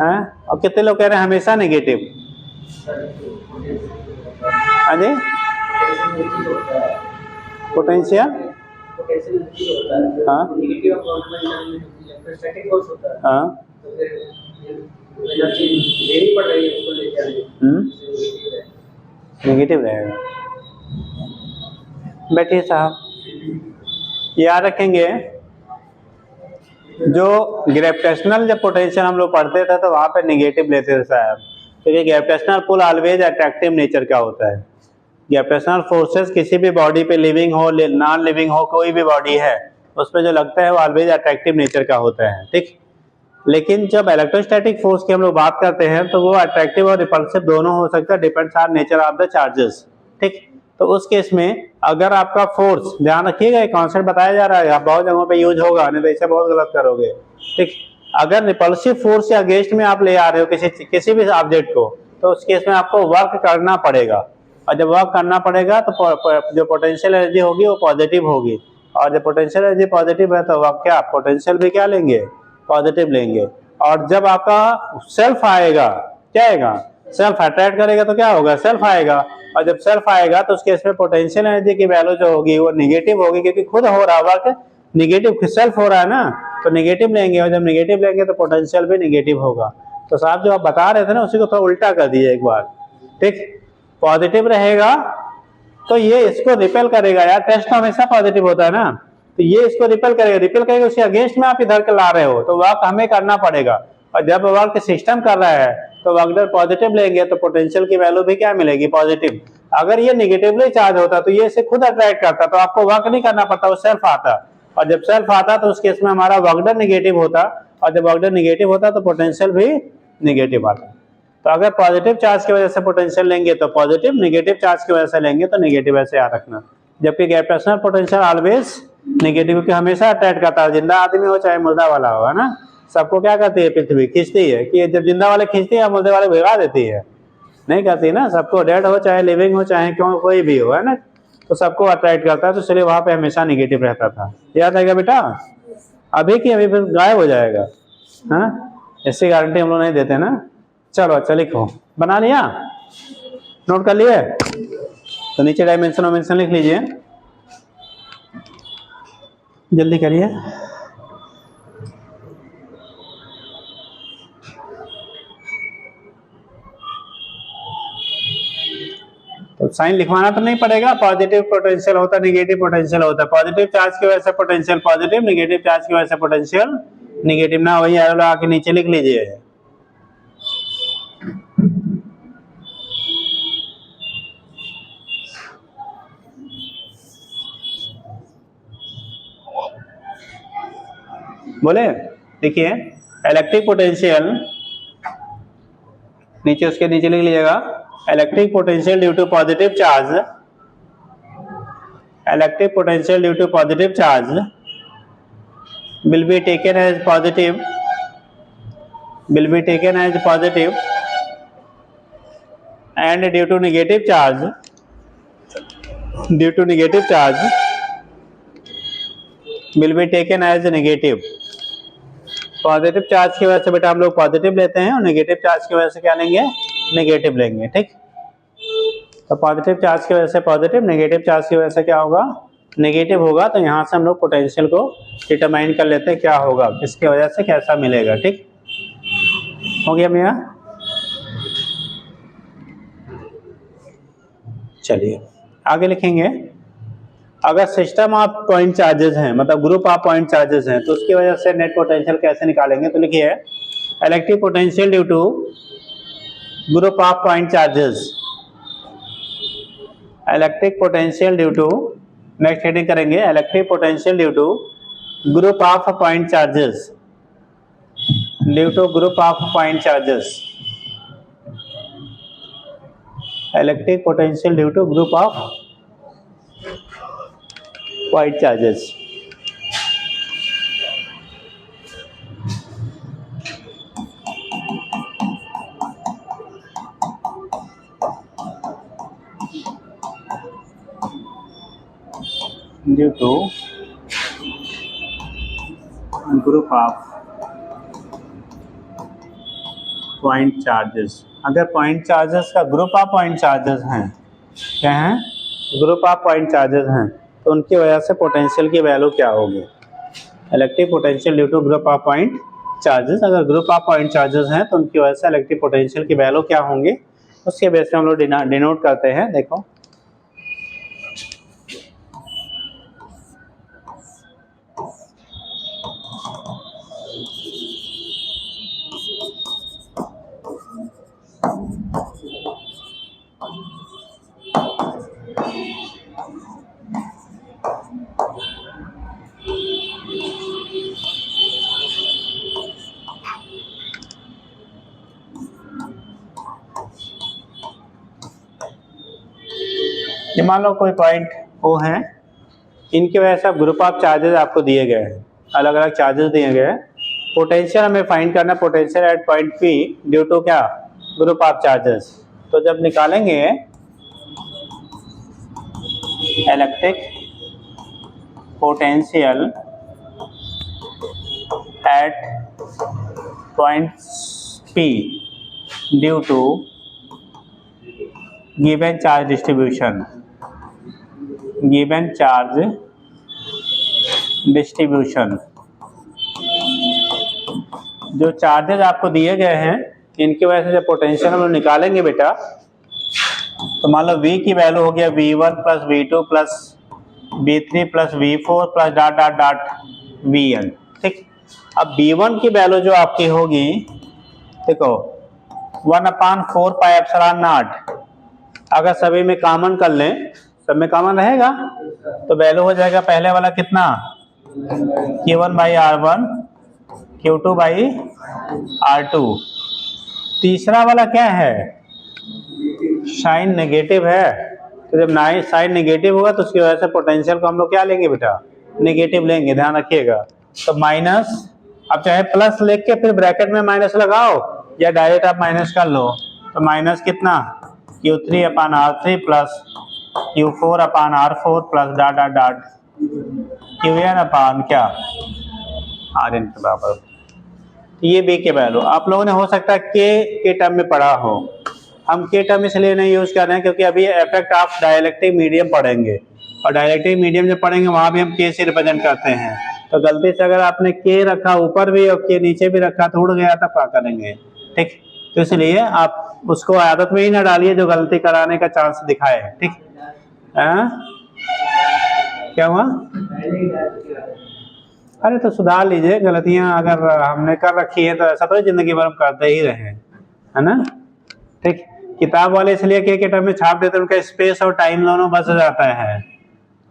Speaker 1: है। और कितने लोग कह रहे हैं हमेशा नेगेटिव, हाँ जी, पोटेंशियल, हाँ हाँ, नेगेटिव रहेगा। बैठिए साहब, याद रखेंगे जो ग्रेविटेशनल जब पोटेंशियल हम लोग पढ़ते थे तो वहाँ पे नेगेटिव लेते थे साहब, क्योंकि gravitational pull always attractive nature का होता है। ग्रेविटेशनल फोर्सेस किसी भी बॉडी पे लिविंग हो नॉन लिविंग हो, कोई भी बॉडी है उस पर जो लगता है वो ऑलवेज अट्रैक्टिव नेचर का होता है, ठीक। लेकिन जब इलेक्ट्रोस्टैटिक फोर्स की हम लोग बात करते हैं तो वो अट्रैक्टिव और रिपल्सिव दोनों हो सकता है, depends on nature of the charges, ठीक। तो उस केस में अगर आपका फोर्स, ध्यान रखिएगा ये कॉन्सेप्ट बताया जा रहा है, आप बहुत जगहों पे यूज होगा, नहीं तो इसे बहुत गलत करोगे, ठीक। अगर रिपल्सिव फोर्स या अगेंस्ट में आप ले आ रहे हो किसी भी ऑब्जेक्ट को, तो उस केस में आपको वर्क करना पड़ेगा, और जब वर्क करना पड़ेगा तो जो पोटेंशियल एनर्जी होगी वो पॉजिटिव होगी, और जब पोटेंशियल एनर्जी पॉजिटिव है तो आप क्या पोटेंशियल भी क्या लेंगे, पॉजिटिव लेंगे। और जब आपका सेल्फ आएगा, क्या आएगा, सेल्फ अट्रैक्ट करेगा तो क्या होगा, सेल्फ आएगा, और जब सेल्फ आएगा तो उसके इसमें पोटेंशियल एनर्जी की वैल्यू जो होगी वो निगेटिव होगी, क्योंकि खुद हो रहा वर्क निगेटिव, सेल्फ हो रहा है ना, तो निगेटिव लेंगे, और जब निगेटिव लेंगे तो पोटेंशियल भी निगेटिव होगा। तो साहब जो आप बता रहे थे ना उसी को थोड़ा उल्टा कर दीजिए एक बार, ठीक। पॉजिटिव रहेगा तो ये इसको रिपेल करेगा, यार टेस्ट तो हमेशा पॉजिटिव होता है ना, तो ये इसको रिपेल करेगा, उसके अगेंस्ट में आप इधर के ला रहे हो, तो वर्क हमें करना पड़ेगा, और जब वर्क सिस्टम कर रहा है तो अगर पॉजिटिव लेंगे तो पोटेंशियल की वैल्यू भी क्या मिलेगी, पॉजिटिव। अगर ये निगेटिवली चार्ज होता तो ये इसे खुद अट्रैक्ट करता, तो आपको वर्क नहीं करना पड़ता, वो सेल्फ आता, और जब सेल्फ आता तो उस केस में हमारा वर्क डन निगेटिव होता, और जब वर्क डन निगेटिव होता तो पोटेंशियल भी निगेटिव आता। तो अगर पॉजिटिव चार्ज की वजह से पोटेंशियल लेंगे तो पॉजिटिव, निगेटिव चार्ज की वजह से लेंगे तो निगेटिव, ऐसे याद रखना। जबकि ग्रेविटेशनल पोटेंशियल ऑलवेज निगेटिव, क्योंकि हमेशा अट्रैक्ट करता है, जिंदा आदमी हो चाहे मुर्दा वाला हो, है ना, सबको क्या करती है पृथ्वी, खींचती है, कि जब जिंदा वाले खींचती है मुर्दे वाले भिगा देती है, नहीं करती ना, सबको, डेड हो चाहे लिविंग हो चाहे क्यों कोई भी हो, है ना, तो सबको अट्रैक्ट करता है, तो इसलिए वहां पे हमेशा निगेटिव रहता था, याद आएगा बेटा, अभी की अभी फिर गायब हो जाएगा, हाँ, ऐसी गारंटी हम लोग नहीं देते ना। चलो अच्छा लिखो, बना लिया, नोट कर लिए, तो नीचे डायमेंशन लिख लीजिए, जल्दी करिए। तो साइन लिखवाना तो नहीं पड़ेगा, पॉजिटिव पोटेंशियल होता है, निगेटिव पोटेंशियल होता है, पॉजिटिव चार्ज की वजह से पोटेंशियल पॉजिटिव, निगेटिव चार्ज की वजह से पोटेंशियल निगेटिव, ना वही एरो लगा के नीचे लिख लीजिए। बोले, देखिए इलेक्ट्रिक पोटेंशियल, नीचे उसके नीचे लिख लीजिएगा, electric potential due to positive charge, electric potential due to positive charge will be taken as positive, will be taken as positive, and due to negative charge, due to negative charge will be taken as negative। Positive charge की वजह से बेटा हम लोग positive लेते हैं, और negative charge की वजह से क्या लेंगे, नेगेटिव लेंगे, ठीक। तो पॉजिटिव चार्ज की वजह से पॉजिटिव, नेगेटिव चार्ज की वजह से क्या होगा, नेगेटिव होगा। तो यहाँ से हम लोग पोटेंशियल को डिटरमाइन कर लेते हैं क्या होगा, किसकी वजह से कैसा मिलेगा, ठीक हो गया भैया। चलिए आगे लिखेंगे, अगर सिस्टम ऑफ पॉइंट चार्जेस हैं, मतलब ग्रुप ऑफ पॉइंट चार्जेस हैं, तो उसकी वजह से नेट पोटेंशियल कैसे निकालेंगे। तो लिखिए electric potential due to group of point charges, electric potential due to, next heading करेंगे electric potential due to group of point charges, due to group of point charges, electric potential due to group of point charges. Due to group of point charges, अगर point charges का group of point charges हैं, क्या हैं, group of point charges हैं, तो उनकी वजह से पोटेंशियल की वैल्यू क्या होगी। Electric potential due to group of point charges, अगर ग्रुप ऑफ पॉइंट चार्जेस हैं तो उनकी वजह से इलेक्ट्रिक पोटेंशियल की वैल्यू क्या होंगे, उसके बेस पे हम लोग डिनोट करते हैं। देखो ये मान लो कोई पॉइंट ओ है, इनकी वजह से अब ग्रुप ऑफ चार्जेस आपको दिए गए हैं, अलग अलग चार्जेस दिए गए हैं। पोटेंशियल हमें फाइंड करना, potential at point P due to क्या, ग्रुप ऑफ चार्जेस। तो जब निकालेंगे electric potential at point P due to given charge distribution, given charge distribution, जो चार्जेस आपको दिए गए हैं इनकी वजह से जब पोटेंशियल हम लोग निकालेंगे बेटा, तो मान लो V की वैल्यू हो गया V1 plus V2 plus V3 plus V4 plus dot dot dot Vn, ठीक। अब V1 की वैल्यू जो आपकी होगी, देखो 1/4 पाई एप्सिलॉन नॉट, अगर सभी में कॉमन कर लें, सब में कॉमन रहेगा तो वैल्यू हो जाएगा पहले वाला कितना, Q1 by R1 Q2 by R2। तीसरा वाला क्या है, साइन नेगेटिव है, तो जब साइन नेगेटिव होगा तो उसकी वजह से पोटेंशियल को हम लोग क्या लेंगे बेटा, नेगेटिव लेंगे, ध्यान रखिएगा। तो माइनस, अब चाहे प्लस लेके के फिर ब्रैकेट में माइनस लगाओ या डायरेक्ट आप माइनस कर लो, तो माइनस कितना Q3/R3 plus Q4/R4 plus dot dot dot Qn अपान क्या Rn के बराबर। ये B के वैल्यू आप लोगों ने हो सकता है के टर्म में पढ़ा हो, हम के टर्म इसलिए नहीं यूज कर रहे हैं क्योंकि अभी इफेक्ट ऑफ डाइलेक्ट्रिक मीडियम पढ़ेंगे, और डाइलेक्ट्रिक मीडियम जब पढ़ेंगे वहां भी हम के से रिप्रेजेंट करते हैं। तो गलती से अगर आपने के रखा ऊपर भी और के नीचे भी रखा तो उड़ गया तब क्या करेंगे, ठीक। तो इसलिए आप उसको आदत में ही ना डालिए जो गलती कराने का चांस दिखाए, ठीक। क्या हुआ, अरे तो सुधार लीजिए, गलतियां अगर हमने कर रखी है तो ऐसा तो जिंदगी भर हम करते ही रहे, है ना, ठीक। किताब वाले इसलिए के टर्म में छाप देते हैं, उनका स्पेस और टाइम दोनों बच जाता है,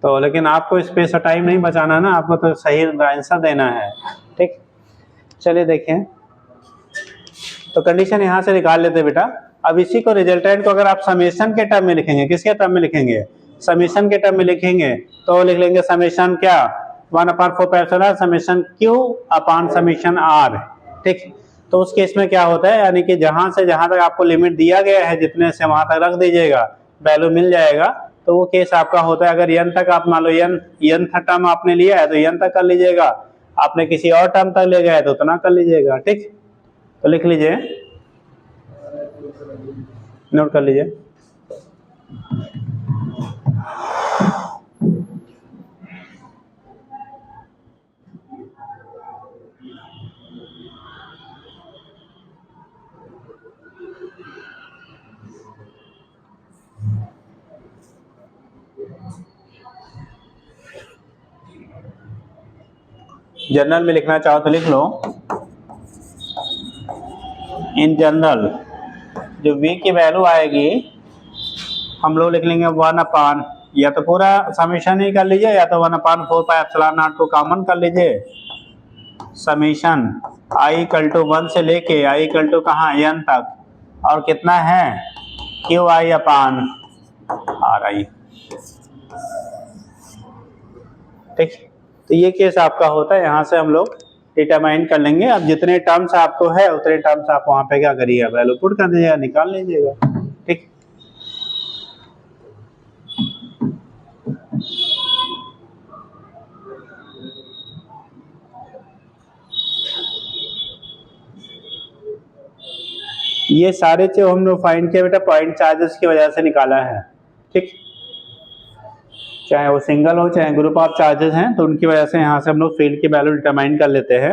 Speaker 1: तो लेकिन आपको स्पेस और टाइम नहीं बचाना ना, आपको तो सही आंसर देना है, ठीक। चलिए देखें, तो कंडीशन यहाँ से निकाल लेते बेटा। अब इसी को रिजल्टेंट को अगर आप समेशन के टर्म में लिखेंगे, किसके टर्म में लिखेंगे, समेशन के टर्म में लिखेंगे, तो लिख लेंगे समेशन क्या 1/4 समेशन Q अपान समेशन R, ठीक। तो उस केस में क्या होता है, यानी कि जहां से जहां तक आपको लिमिट दिया गया है जितने से वहां तक रख दीजिएगा, वैल्यू मिल जाएगा। तो वो केस आपका होता है, अगर n तक आप मान लो n टर्म आपने लिया है तो n तक कर लीजिएगा, आपने किसी और टर्म तक ले गए तो उतना कर लीजिएगा, ठीक। तो लिख लीजिए, नोट कर लीजिए। जनरल में लिखना चाहो तो लिख लो, इन जनरल जो V की वैल्यू आएगी हम लोग लिख लेंगे 1/, या तो पूरा समेशन ही कर लीजिए या तो 1/4 पाई एप्सिलॉन नॉट को कॉमन कर लीजिए। समेशन I = 1 से लेके I = कहाँ n तक, और कितना है QI/RI, ठीक। तो ये केस आपका होता है, यहाँ से हम लोग डिटरमाइन कर लेंगे। अब जितने टर्म्स आपको है उतने टर्म्स आप वहाँ पे क्या करिए, वैल्यू पुट कर दीजिएगा, निकाल लीजिएगा, ठीक। ये सारे जो हम लोग फाइंड किया बेटा पॉइंट चार्जेस की वजह से निकाला है, ठीक। चाहे वो सिंगल हो चाहे ग्रुप ऑफ चार्जेस हैं, तो उनकी वजह से यहाँ से हम लोग फील्ड की वैल्यू डिटरमाइन कर लेते हैं।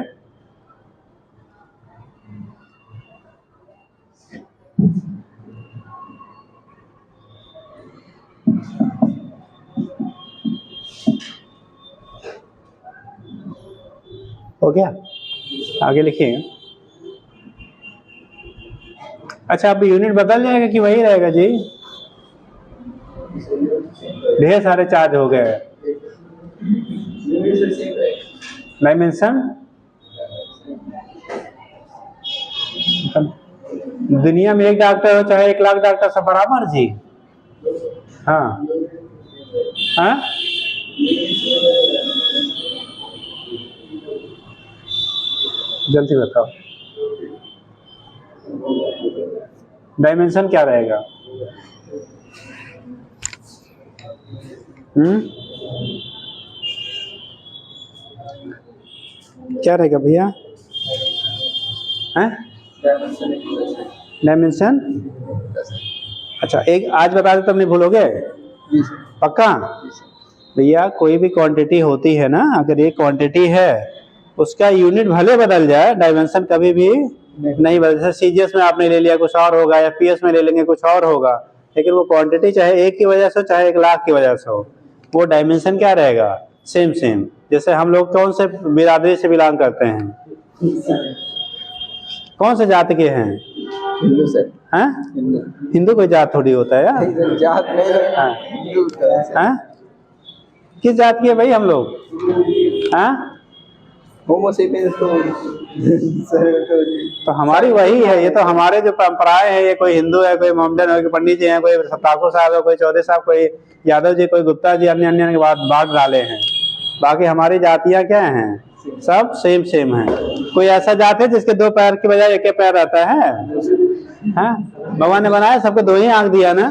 Speaker 1: हो गया, आगे लिखिए। अच्छा, अब यूनिट बदल जाएगा कि वही रहेगा जी, ढेर सारे चार्ज हो गए। डायमेंशन दुनिया में एक डॉक्टर हो चाहे 1 लाख डॉक्टर सब बराबर जी, हाँ हाँ जल्दी बताओ, डायमेंशन क्या रहेगा? क्या रहेगा भैया? हैं डायमेंशन? अच्छा एक आज बता दे तब नहीं भूलोगे? पक्का? भैया कोई भी क्वांटिटी होती है ना, अगर ये क्वांटिटी है उसका यूनिट भले बदल जाए, डायमेंशन कभी भी नहीं बदल। जैसे सीजीएस में आपने ले लिया कुछ और होगा, या पीएस में ले लेंगे कुछ और होगा, लेकिन वो क्वांटिटी चाहे 1 की वजह से हो चाहे 1 लाख की वजह से हो, वो डायमेंशन क्या रहेगा? Same same. जैसे हम लोग कौन से बिरादरी से बिलोंग करते हैं? कौन से जाति के हैं?
Speaker 3: हिंदू सर।
Speaker 1: हैं? हिंदू कोई जात थोड़ी होता है यार।
Speaker 3: जात नहीं,
Speaker 1: हाँ।
Speaker 3: हिंदू सर।
Speaker 1: हैं? किस जात के है भाई हम लोग? हैं?
Speaker 3: होमोसेपियंस
Speaker 1: तो हमारी वही है, ये तो हमारे जो परंपराएं हैं, ये कोई हिंदू है, कोई मोहम्मदन है, कोई पंडित जी हैं, कोई ठाकुर साहब है, कोई चौधरी साहब, कोई यादव जी, कोई गुप्ता जी, अन्य अन्य के बाद बांट डाले हैं। बाकी हमारी जातियां क्या हैं? सब सेम सेम है। कोई ऐसा जात है जिसके 2 पैर की बजाय 1 पैर रहता है? हैं? भगवान ने बनाया सबको 2 ही आंख दिया ना।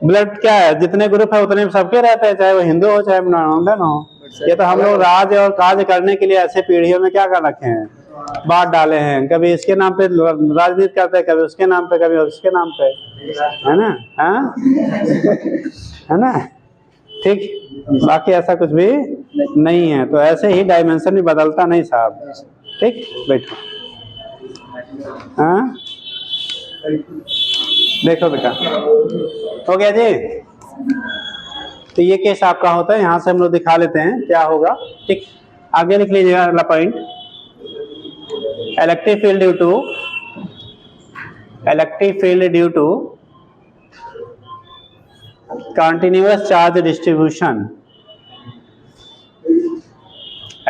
Speaker 1: ब्लड क्या है, जितने ग्रुप है उतने सबके रहते हैं, चाहे वो हिंदू हो चाहे मोहम्मदन हो। ये तो हम लोग राज और काज करने के लिए ऐसे पीढ़ियों में क्या कर रखे हैं, बांट डाले हैं। कभी इसके नाम पे राजनीति करते हैं, कभी उसके नाम पे, कभी उसके नाम पे, है ना? हाँ है ना? ठीक। बाकी ऐसा कुछ भी नहीं है। तो ऐसे ही डायमेंशन भी बदलता नहीं साहब। ठीक, बैठो। हाँ देखो बेटा, हो गया जी। तो ये केस आपका होता है, यहां से हम लोग दिखा लेते हैं क्या होगा। ठीक, आगे लिख लीजिएगा अगला point. Electric field due to continuous charge distribution.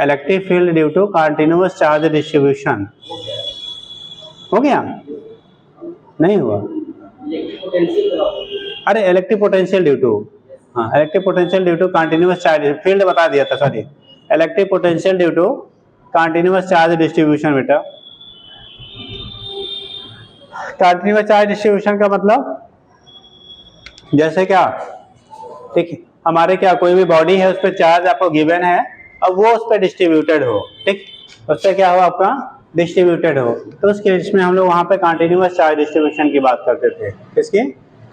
Speaker 1: Electric field due to continuous charge distribution. हो गया? नहीं हुआ? अरे इलेक्ट्रिक पोटेंशियल ड्यू टू, हाँ electric potential due to continuous charge, field बता दिया था, sorry. Electric potential due to continuous charge distribution. बेटा कंटिन्यूअस चार्ज डिस्ट्रीब्यूशन का मतलब जैसे क्या, ठीक है, हमारे क्या कोई भी बॉडी है, उस पर चार्ज आपको गिवन है, अब वो उस पर डिस्ट्रीब्यूटेड हो। ठीक, उस पर क्या हो आपका डिस्ट्रीब्यूटेड हो, तो उस केस में हम लोग वहां पे कंटिन्यूअस चार्ज डिस्ट्रीब्यूशन की बात करते थे। किसकी?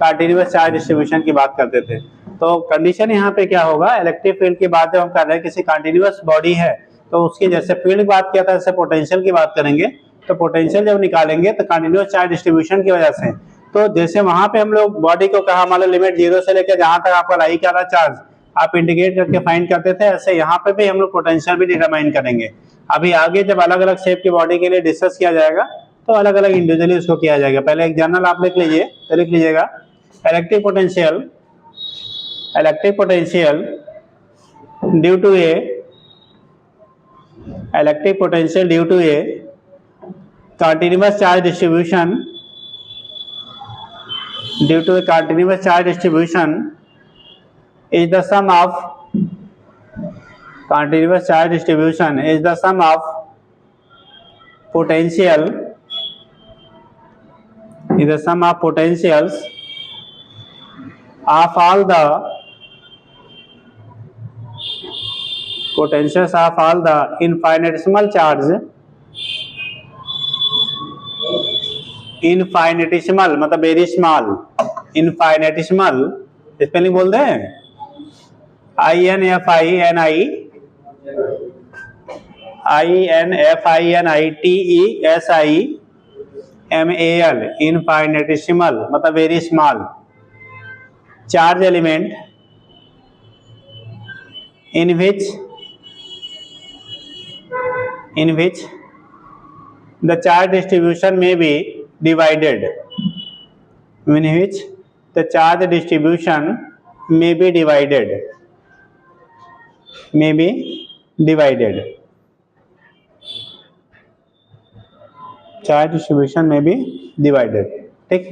Speaker 1: कंटिन्यूअस चार्ज डिस्ट्रीब्यूशन की बात करते थे। तो कंडीशन यहाँ पे क्या होगा, इलेक्ट्रिक फील्ड की बात जब हम कर रहे हैं, किसी कंटिन्यूअस बॉडी है तो उसकी जैसे फील्ड की बात किया था, जैसे पोटेंशियल की बात करेंगे, तो पोटेंशियल जब निकालेंगे तो कंटिन्यूअस चार्ज डिस्ट्रीब्यूशन की वजह से, तो जैसे वहां पे हम लोग बॉडी को कहा मान लो लिमिट 0 से लेकर जहां तक आपका लाई कर रहा चार्ज आप इंडिकेट करके फाइंड करते थे, ऐसे यहाँ पे भी हम लोग पोटेंशियल भी डिटरमाइन करेंगे। अभी आगे जब अलग अलग शेप की बॉडी के लिए डिस्कस किया जाएगा तो अलग अलग इंडिविजुअली उसको किया जाएगा। पहले एक जनरल आप लिख लीजिए, तो लिख लीजिएगा electric potential due to a continuous charge distribution due to a continuous charge distribution is the sum of continuous charge distribution is the sum of potential is the sum of potentials of all the potentials of all the infinitesimal charge, इनफाइनेटिसिमल मतलब very small, इनफाइनेटिसिमल spelling बोल दें, INFINITESIMAL, इनफाइनेटिसिमल मतलब very small charge element in which the charge distribution may be divided, in which the charge distribution may be divided, charge distribution may be divided। ठीक,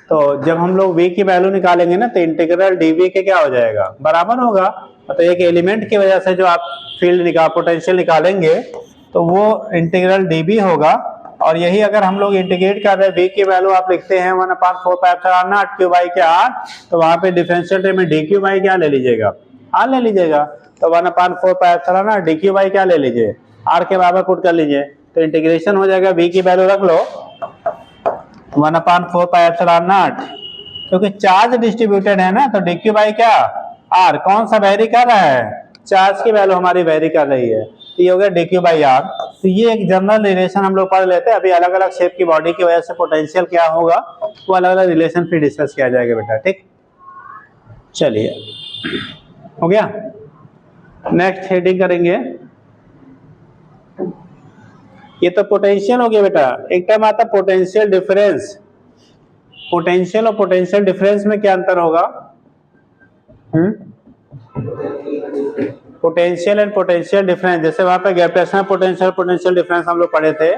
Speaker 1: तो जब हम लोग v की वैल्यू निकालेंगे ना तो इंटीग्रल dv के क्या हो जाएगा, बराबर होगा। तो एक एलिमेंट की वजह से जो आप फील्ड पोटेंशियल निकालेंगे तो वो इंटीग्रल dv होगा। और यही अगर हम लोग इंटीग्रेट कर रहे हैं v की वैल्यू आप लिखते हैं 1/4 क्यू बाई के r, तो वहां पे डिफरेंशियल में dq बाई क्या ले लीजिएगा, r ले लीजिएगा। तो 1/4 dq बाई क्या ले लीजिए, r के बराबर पुट कर लीजिए। तो इंटीग्रेशन हो जाएगा, v की वैल्यू रख लो 1/4 क्योंकि चार्ज डिस्ट्रीब्यूटेड है ना, तो dq बाई क्या r, कौन सा वेरी कर रहा है, चार्ज की वैल्यू हमारी वेरी कर रही है, तो ये हो गया dq बाई r। तो ये एक जनरल रिलेशन हम लोग पढ़ लेते हैं। अभी अलग अलग शेप की बॉडी की वजह से पोटेंशियल क्या होगा वो अलग अलग रिलेशन फिर डिस्कस किया जाएगा बेटा, ठीक। चलिए हो गया, नेक्स्ट हेडिंग करेंगे। ये तो पोटेंशियल हो गया बेटा। एक टाइम आता पोटेंशियल डिफरेंस। पोटेंशियल और पोटेंशियल डिफरेंस में क्या अंतर होगा, पोटेंशियल एंड पोटेंशियल डिफरेंस। जैसे वहां पे ग्रेविटेशनल पोटेंशियल पोटेंशियल डिफरेंस हम लोग पढ़े थे,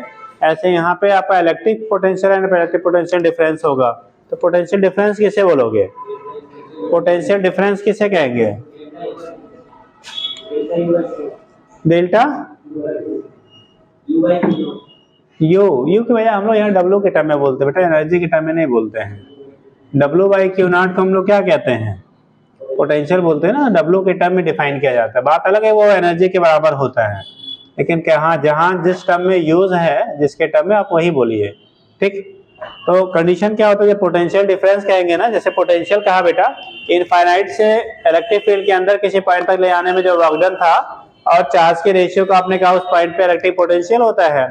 Speaker 1: ऐसे यहाँ पे आपका electric potential and electric potential difference होगा। तो पोटेंशियल डिफरेंस किसे बोलोगे, पोटेंशियल डिफरेंस किसे कहेंगे, डेल्टा यू की वजह हम लोग यहाँ डब्ल्यू के टर्म में बोलते हैं बेटा, एनर्जी के टर्म में नहीं बोलते हैं। डब्ल्यू बाई क्यू नॉट को हम लोग क्या कहते हैं, पोटेंशियल बोलते हैं ना, डब्ल्यू के टर्म में डिफाइन किया जाता है। बात अलग है, वो एनर्जी के बराबर होता है, लेकिन क्या जहां जिस टर्म में यूज है, जिसके टर्म में आप वही बोलिए, ठीक। तो कंडीशन क्या होता है, पोटेंशियल डिफरेंस कहेंगे ना, जैसे पोटेंशियल कहा बेटा, इनफाइनाइट से इलेक्ट्रिक फील्ड के अंदर किसी पॉइंट तक ले आने में जो वर्क डन था और चार्ज के रेशियो का आपने कहा उस पॉइंट पे इलेक्ट्रिक पोटेंशियल होता है।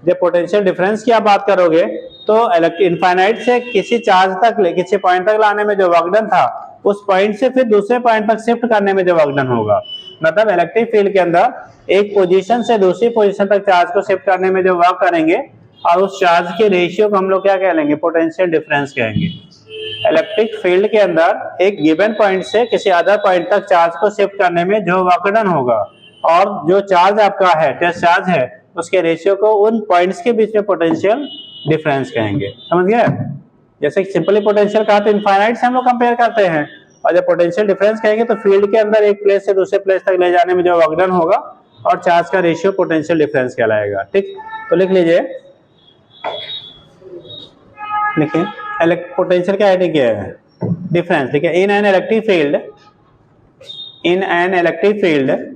Speaker 1: जब पोटेंशियल डिफरेंस की आप बात करोगे तो इनफाइनाइट से किसी चार्ज तक किसी पॉइंट तक लाने में जो वर्क डन था उस पॉइंट से फिर दूसरे पॉइंट तक शिफ्ट करने में जो वर्क डन होगा, मतलब इलेक्ट्रिक फील्ड के अंदर एक पोजीशन से दूसरी पोजीशन तक चार्ज को शिफ्ट करने में जो वर्क करेंगे और उस चार्ज के रेशियो को हम लोग क्या कह लेंगे, पोटेंशियल डिफरेंस कहेंगे। इलेक्ट्रिक फील्ड के अंदर एक गिवन पॉइंट से किसी अदर पॉइंट तक चार्ज को शिफ्ट करने में जो वर्क डन होगा और जो चार्ज आपका है, टेस्ट चार्ज है, उसके रेशियो को उन पॉइंट्स के बीच में पोटेंशियल डिफरेंस कहेंगे। समझ गए? जैसे सिंपली पोटेंशियल कहा तो इनफाइनाइट से हम लोग कंपेयर करते हैं, और जब पोटेंशियल डिफरेंस कहेंगे तो फील्ड के अंदर एक प्लेस से दूसरे प्लेस तक ले जाने में जो वर्क डन होगा और चार्ज का रेशियो पोटेंशियल डिफरेंस कहलाएगा, ठीक। तो लिख लीजिए, लिखिए पोटेंशियल क्या है, क्या है डिफरेंस, ठीक है। इन an electric field, in an electric field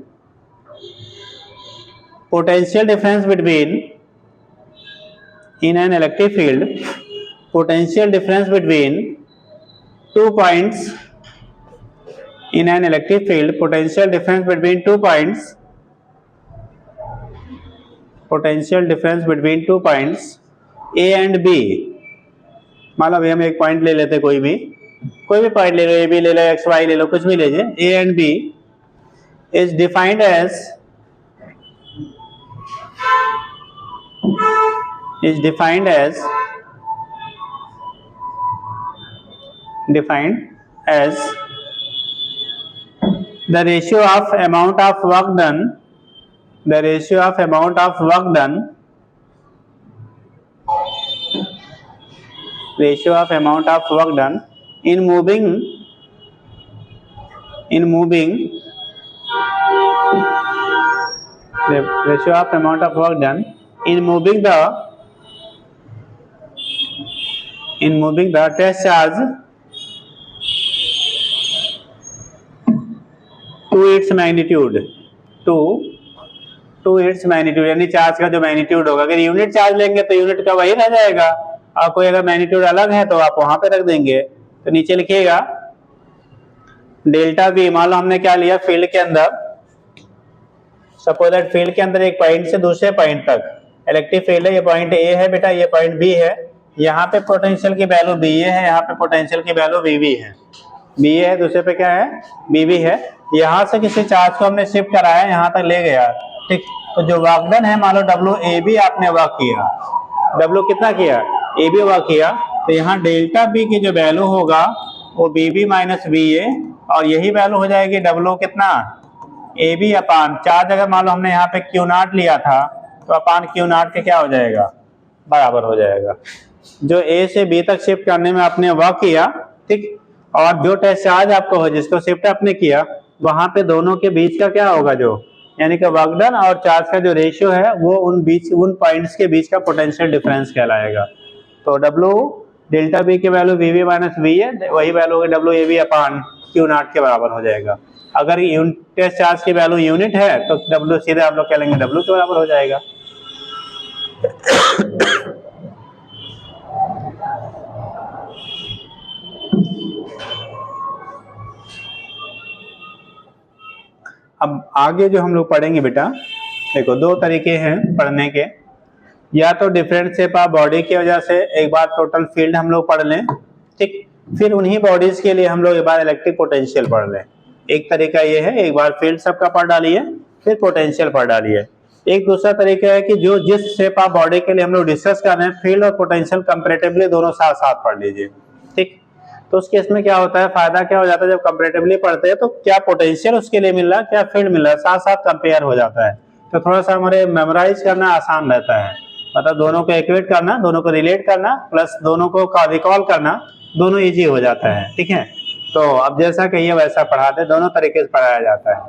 Speaker 1: potential difference between, in an electric field, potential difference between 2 points, in an electric field, potential difference between 2 points, potential difference between 2 points A and B। मान लो हम एक point ले लेते, कोई भी point ले लो, A B ले लो, x Y ले लो, कुछ भी लीजिए, A and B is defined as, is defined as the ratio of amount of work done, the ratio of amount of work done, ratio of amount of work done in moving the ratio of amount of work done in moving the test charge to its magnitude, to its magnitude, यानी charge का जो magnitude होगा, अगर unit charge लेंगे तो unit का वही रह जाएगा, और कोई अगर मैग्नीट्यूड अलग है तो आप वहां पे रख देंगे। तो नीचे लिखिएगा डेल्टा बी, मान लो हमने क्या लिया, फील्ड के अंदर, सपोज दैट फील्ड के अंदर एक पॉइंट से दूसरे पॉइंट तक इलेक्ट्रिक फील्ड है, ये पॉइंट ए है बेटा, ये पॉइंट बी है, यहाँ पे पोटेंशियल की वैल्यू बी ए है, यहाँ पे पोटेंशियल की वैल्यू बी बी है, बी ए है, दूसरे पे क्या है, बी बी है। यहाँ से किसी चार्ज को हमने शिफ्ट कराया, यहाँ तक ले गया, ठीक। तो जो वर्क डन है, मान लो डब्ल्यू ए बी आपने वर्क किया, डब्ल्यू कितना किया, ए बी वर्क किया, तो यहाँ डेल्टा बी की जो वैल्यू होगा वो बी बी माइनस बी ए, और यही वैल्यू हो जाएगी डब्ल्यू कितना, ए बी अपान चार्ज, अगर मान लो हमने यहाँ पे क्यू नॉट लिया था तो अपान क्यू नॉट के क्या हो जाएगा, बराबर हो जाएगा। जो ए से बी तक शिफ्ट करने में आपने वर्क किया, ठीक, और जो टेस्ट चार्ज आपको हो जिसको शिफ्ट आपने किया, वहां पे दोनों के बीच का क्या होगा, जो यानी कि वर्क डन और चार्ज का जो रेशियो है वो उन पॉइंट्स के बीच का पोटेंशियल डिफरेंस कहलाएगा। तो डब्ल्यू डेल्टा बी की value V V minus V है, वही value W A B upon Q not के बराबर हो जाएगा। अगर टेस्ट चार्ज की वैल्यू यूनिट है तो डब्ल्यू सीधे आप लोग कह लेंगे डब्ल्यू के बराबर हो जाएगा। अब आगे जो हम लोग पढ़ेंगे बेटा, देखो दो तरीके हैं पढ़ने के, या तो डिफरेंट शेप ऑफ बॉडी की वजह से एक बार टोटल फील्ड हम लोग पढ़ लें, ठीक, फिर उन्हीं बॉडीज के लिए हम लोग एक बार इलेक्ट्रिक पोटेंशियल पढ़ लें। एक तरीका ये है, एक बार फील्ड सबका पढ़ डालिए फिर पोटेंशियल पढ़ डालिए। एक दूसरा तरीका है कि जो जिस शेप ऑफ बॉडी के लिए हम लोग डिस्कस कर रहे हैं, फील्ड और पोटेंशियल कंपैरेटिवली दोनों साथ साथ पढ़ लीजिए, ठीक। तो उस केस में क्या होता है, फायदा क्या हो जाता है, जब कंपैरेटिवली पढ़ते हैं तो क्या पोटेंशियल उसके लिए मिल रहा है, क्या फील्ड मिल रहा है, साथ साथ कंपेयर हो जाता है। तो थोड़ा सा हमारे मेमोराइज करना आसान रहता है, मतलब दोनों को इक्वेट करना, दोनों को रिलेट करना, प्लस दोनों को रिकॉल करना, दोनों इजी हो जाता है, ठीक है। तो अब जैसा कहिए वैसा पढ़ाते, दोनों तरीके से पढ़ाया जाता है,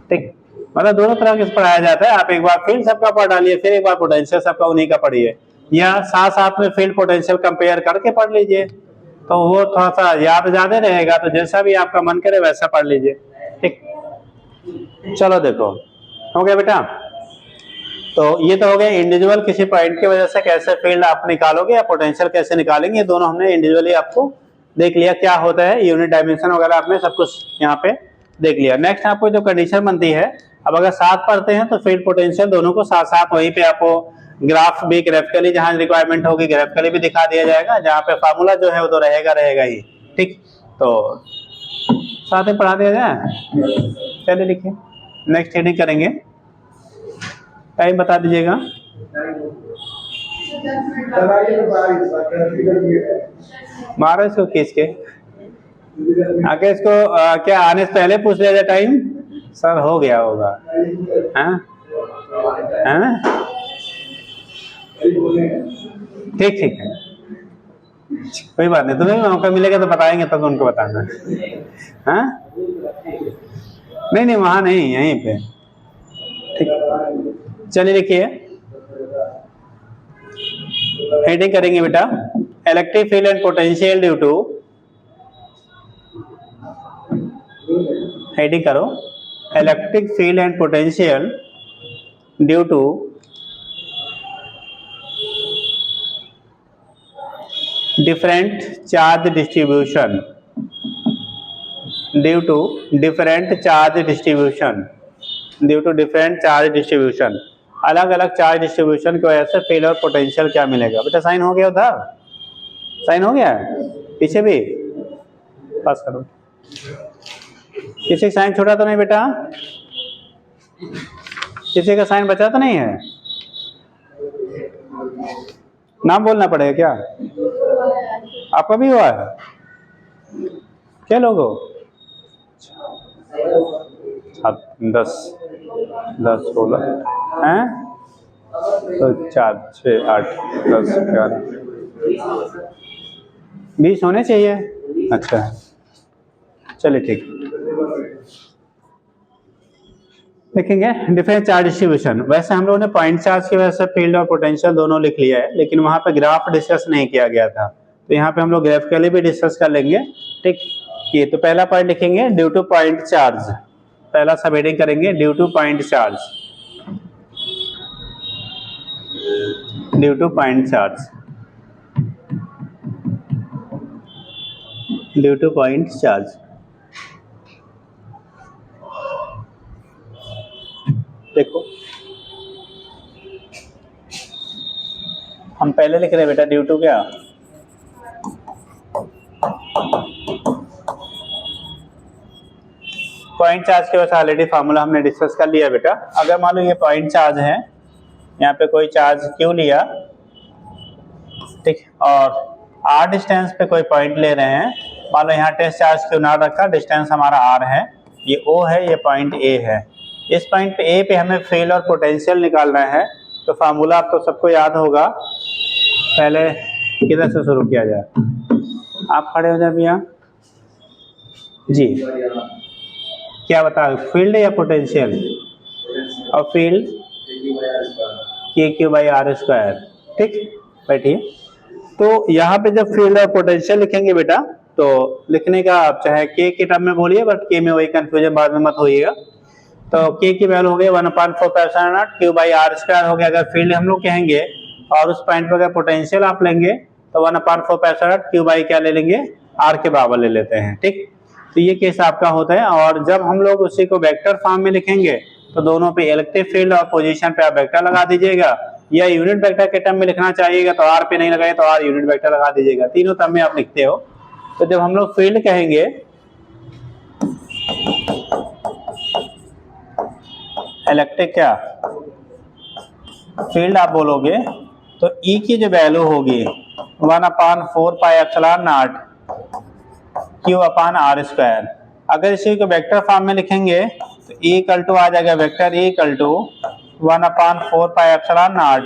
Speaker 1: ठीक, मतलब दोनों तरह से पढ़ाया जाता है। आप एक बार फील्ड सबका पढ़ डालिए, फिर एक बार पोटेंशियल सबका उन्हीं का पढ़िए, या साथ साथ में फील्ड पोटेंशियल कंपेयर करके पढ़ लीजिए, तो वो थोड़ा सा याद ज्यादा रहेगा। तो जैसा भी आपका मन करे वैसा पढ़ लीजिए, ठीक। चलो देखो, हो गया बेटा। तो ये तो हो गया इंडिविजुअल किसी पॉइंट की वजह से कैसे फील्ड आप निकालोगे या पोटेंशियल कैसे निकालेंगे, ये दोनों हमने इंडिविजुअली आपको देख लिया क्या होता है, यूनिट डायमेंशन वगैरह आपने सब कुछ यहाँ पे देख लिया। नेक्स्ट आपको जो कंडीशन बनती है, अब अगर साथ पढ़ते हैं तो फील्ड पोटेंशियल दोनों को साथ साथ वहीं पे आपको ग्राफ भी ग्राफिकली जहां रिक्वायरमेंट होगी ग्राफिकली भी दिखा दिया जाएगा, जहाँ पे फार्मूला जो है वो तो रहेगा ही, ठीक। तो साथ में पढ़ा दिया जाए, चलिए लिखिए, नेक्स्ट हेडिंग करेंगे, टाइम बता दीजिएगा। मारो इसको खींच के आके, इसको क्या आने से पहले पूछ लिया जाए टाइम, सर हो गया होगा, ठीक ठीक है, कोई बात नहीं, तुम्हें भी मौका मिलेगा तो बताएंगे तब उनको बताना, हाँ नहीं वहां नहीं, यहीं पे, ठीक। चलिए लिखिए, हेडिंग करेंगे बेटा, electric field and potential due to, heading करो, electric field and potential due to different charge distribution, due to different charge distribution, due to different charge distribution, अलग अलग चार्ज डिस्ट्रीब्यूशन की वजह से फील्ड और पोटेंशियल क्या मिलेगा। बेटा साइन हो गया उधर, साइन हो गया पीछे भी, पास करो, किसी का साइन छोड़ा तो नहीं बेटा, किसी का साइन बचा तो नहीं है, नाम बोलना पड़ेगा क्या, आपका भी हुआ है, क्या लोग हो, 10 16 हैं, तो 4 6 8 10 11 20 होने चाहिए, अच्छा चलिए ठीक, लिखेंगे डिफरेंट चार्ज डिस्ट्रीब्यूशन। वैसे हम लोगों ने पॉइंट चार्ज की वजह से फील्ड और पोटेंशियल दोनों लिख लिया है, लेकिन वहां पे ग्राफ डिस्कस नहीं किया गया था, तो यहाँ पे हम लोग ग्राफिकली भी डिस्कस कर लेंगे, ठीक। ये तो पहला पॉइंट लिखेंगे ड्यू टू पॉइंट चार्ज, पहला सब हेडिंग करेंगे due two point charge, due two point charge, due two point charge. देखो हम पहले लिख रहे हैं बेटा ड्यू टू क्या, पॉइंट चार्ज के वजह से ऑलरेडी फार्मूला हमने डिस्कस कर लिया बेटा। अगर मान लो ये पॉइंट चार्ज है, यहाँ पे कोई चार्ज क्यू लिया, ठीक, और आर डिस्टेंस पे कोई पॉइंट ले रहे हैं, मान लो यहाँ टेस्ट चार्ज क्यू नॉट रखा, डिस्टेंस हमारा आर है, ये ओ है, ये पॉइंट ए है, इस पॉइंट पे ए पे हमें फील्ड और पोटेंशियल निकालना है, तो फार्मूला आप तो सबको याद होगा। पहले किधर से शुरू किया जाए? आप खड़े हो जाए भैया जी। क्या बताओ, फील्ड या पोटेंशियल? और फील्ड के क्यू बाई आर स्क्वायर। ठीक, बैठिए। तो यहाँ पे जब फील्ड और पोटेंशियल लिखेंगे बेटा, तो लिखने का आप चाहे के टर्म में बोलिए, बट के में वही कंफ्यूजन बाद में मत होइएगा। तो के की वैल्यू हो गई 1/4 क्यू बाई आर स्क्वायर हो गया अगर फील्ड हम लोग कहेंगे, और उस पॉइंट पर अगर पोटेंशियल आप लेंगे तो 1/4 क्यू बाई क्या ले लेंगे, आर के बराबर ले लेते हैं। ठीक, तो ये केस आपका होता है। और जब हम लोग उसी को वेक्टर फॉर्म में लिखेंगे तो दोनों पे इलेक्ट्रिक फील्ड और पोजीशन पे आप वेक्टर लगा दीजिएगा, या यूनिट वेक्टर के टर्म में लिखना चाहिएगा तो आर पे नहीं लगाए तो आर यूनिट वेक्टर लगा दीजिएगा, तीनों टर्म में आप लिखते हो। तो जब हम लोग फील्ड कहेंगे, इलेक्ट्रिक क्या फील्ड आप बोलोगे, तो ई की जो वैल्यू होगी 1/4 क्यू अपान आर स्क्वायर। अगर इसी को वेक्टर फॉर्म में लिखेंगे तो ई इक्वल टू आ जाएगा, vector E equal to 1/4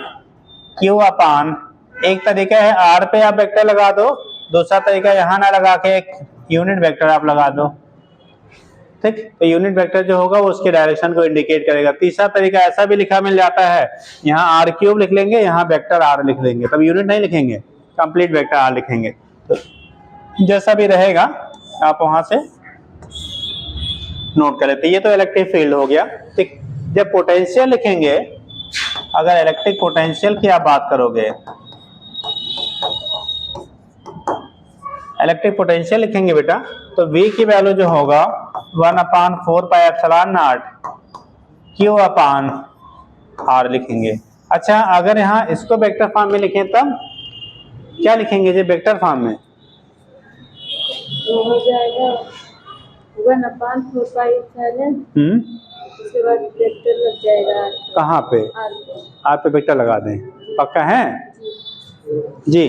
Speaker 1: Q upon, एक तरीका है आर पे आप वेक्टर लगा दो, दूसरा तरीका यहाँ ना लगा के एक यूनिट वेक्टर आप लगा दो। ठीक, तो यूनिट वेक्टर जो होगा वो उसके डायरेक्शन को इंडिकेट करेगा। तीसरा तरीका ऐसा भी लिखा मिल जाता है, यहाँ आर क्यूब लिख लेंगे, यहाँ वेक्टर आर लिख लेंगे, तब यूनिट नहीं लिखेंगे, कंप्लीट वेक्टर आर लिखेंगे। तो जैसा भी रहेगा आप वहां से नोट कर लेते। ये तो इलेक्ट्रिक फील्ड हो गया। ठीक, जब पोटेंशियल लिखेंगे, अगर इलेक्ट्रिक पोटेंशियल की आप बात करोगे, इलेक्ट्रिक पोटेंशियल लिखेंगे बेटा, तो V की वैल्यू जो होगा 1/4 क्यू अपान आर लिखेंगे। अच्छा, अगर यहाँ इसको वेक्टर फॉर्म में लिखें तब क्या लिखेंगे जी वेक्टर फॉर्म में?
Speaker 4: तो हो जाएगा 1/4 उसके बाद वेक्टर लग जाएगा।
Speaker 1: कहाँ पे? आर पे वेक्टर लगा दें, पक्का है जी।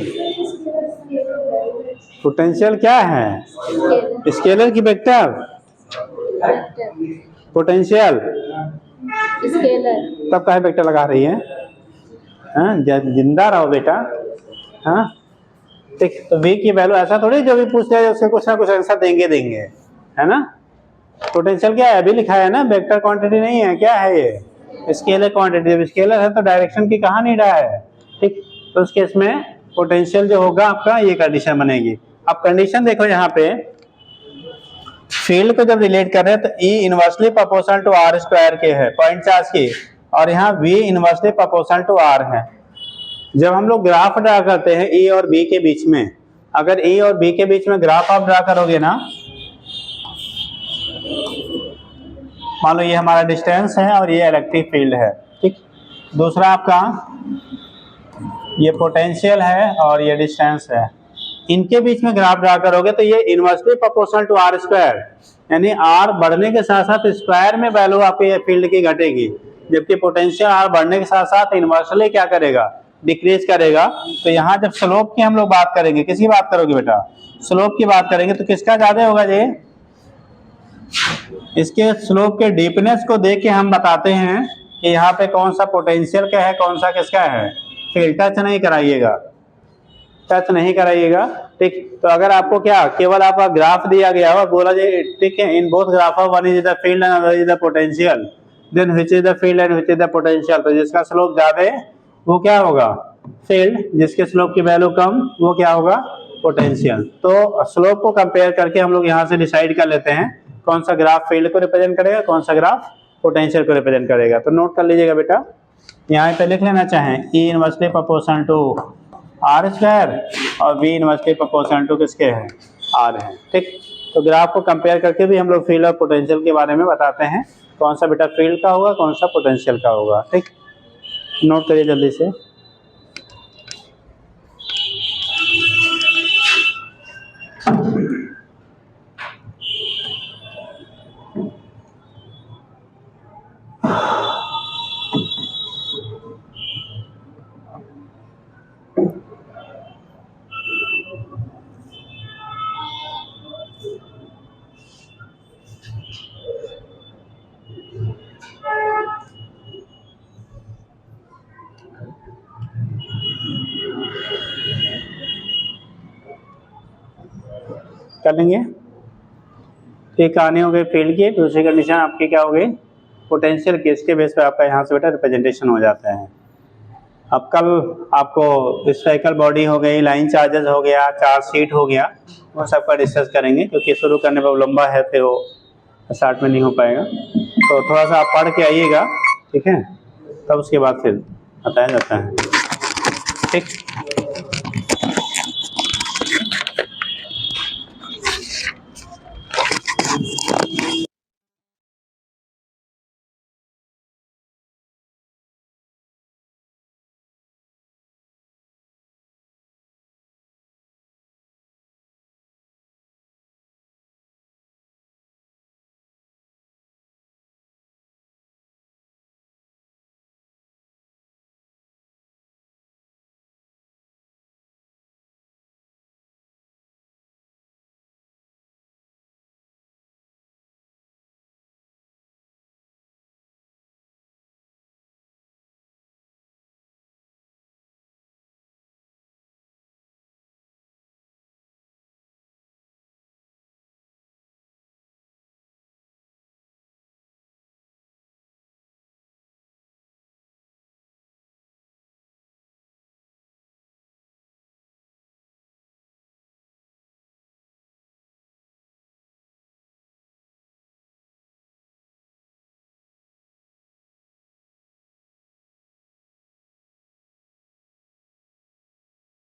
Speaker 1: पोटेंशियल क्या है? स्केलर की वेक्टर? Potential
Speaker 4: scalar.
Speaker 1: तब काहे वेक्टर लगा रही है? हाँ, जिंदा रहो बेटा। हाँ, ठीक, तो V की वैल्यू ऐसा थोड़ी जो भी पूछ लिया उसके कुछ ना कुछ आंसर देंगे, है ना। पोटेंशियल क्या है, अभी लिखा है ना, वेक्टर क्वांटिटी नहीं है, क्या है ये? Scalar quantity. जब स्केलर है तो डायरेक्शन की कहाँ नहीं रहा है। ठीक, तो उस केस में पोटेंशियल जो होगा आपका ये कंडीशन बनेगी। अब कंडीशन देखो, यहाँ पे फील्ड को जब रिलेट कर रहे हैं तो E inversely proportional to R square के है, पॉइंट चार्ज की, और यहाँ V inversely proportional to R है। जब हम लोग ग्राफ ड्रा करते हैं E और B के बीच में, अगर E और B के बीच में ग्राफ आप ड्रा करोगे ना, मान लो ये हमारा डिस्टेंस है और ये इलेक्ट्रिक फील्ड है। ठीक, दूसरा आपका ये पोटेंशियल है और ये डिस्टेंस है, इनके बीच में ग्राफ ड्रा करोगे तो ये inversely proportional to R square, यानी आर बढ़ने के साथ साथ स्क्वायर में वैल्यू आपके फील्ड की घटेगी, जबकि पोटेंशियल आर बढ़ने के साथ साथ इनवर्सली क्या करेगा, डिक्रीज करेगा। तो यहाँ जब स्लोप की हम लोग बात करेंगे, किसकी बात करोगे बेटा? स्लोप की बात करेंगे, तो किसका ज्यादा होगा जी? इसके स्लोप के डीपनेस को देख के हम बताते हैं कि यहाँ पे कौन सा पोटेंशियल का है, कौन सा किसका है। फील्ड टच नहीं कराइएगा, टच नहीं कराइएगा। ठीक, तो अगर आपको क्या केवल आपका ग्राफ दिया गया हो, बोला जाए ठीक है, in both graph one is the field and other is the potential, then which is the field and which is the potential, तो जिसका स्लोप ज्यादा है वो क्या होगा? फील्ड, जिसके स्लोप की वैल्यू कम वो क्या होगा? पोटेंशियल। तो स्लोप को कंपेयर करके हम लोग यहाँ से डिसाइड कर लेते हैं कौन सा ग्राफ फील्ड को रिप्रेजेंट करेगा, कौन सा ग्राफ पोटेंशियल को रिप्रेजेंट करेगा। तो नोट कर लीजिएगा बेटा, यहाँ पे लिख लेना चाहें E inversely proportional to R square और V इनवर्सली प्रोपोर्शनल टू किसके है? आर है। ठीक, तो ग्राफ को कंपेयर करके भी हम लोग फील्ड और पोटेंशियल के बारे में बताते हैं, कौन सा बेटा फील्ड का होगा, कौन सा पोटेंशियल का होगा। ठीक, नोट करिए जल्दी से। कर लेंगे। एक कहानी हो गई फील्ड की, दूसरी कंडीशन आपकी क्या हो गई, पोटेंशियल की। इसके बेस पे आपका यहाँ से बेटा रिप्रेजेंटेशन हो जाता है। अब कल आपको स्फेरिकल बॉडी हो गई, लाइन चार्जेस हो गया, चार्ज शीट हो गया, वो सबका डिस्कस करेंगे, क्योंकि शुरू करने पर लंबा है फिर वो स्टार्ट में नहीं हो पाएगा। तो थोड़ा सा आप पढ़ के आइएगा, ठीक है, तब उसके बाद फिर बताया जाता है, ठीक।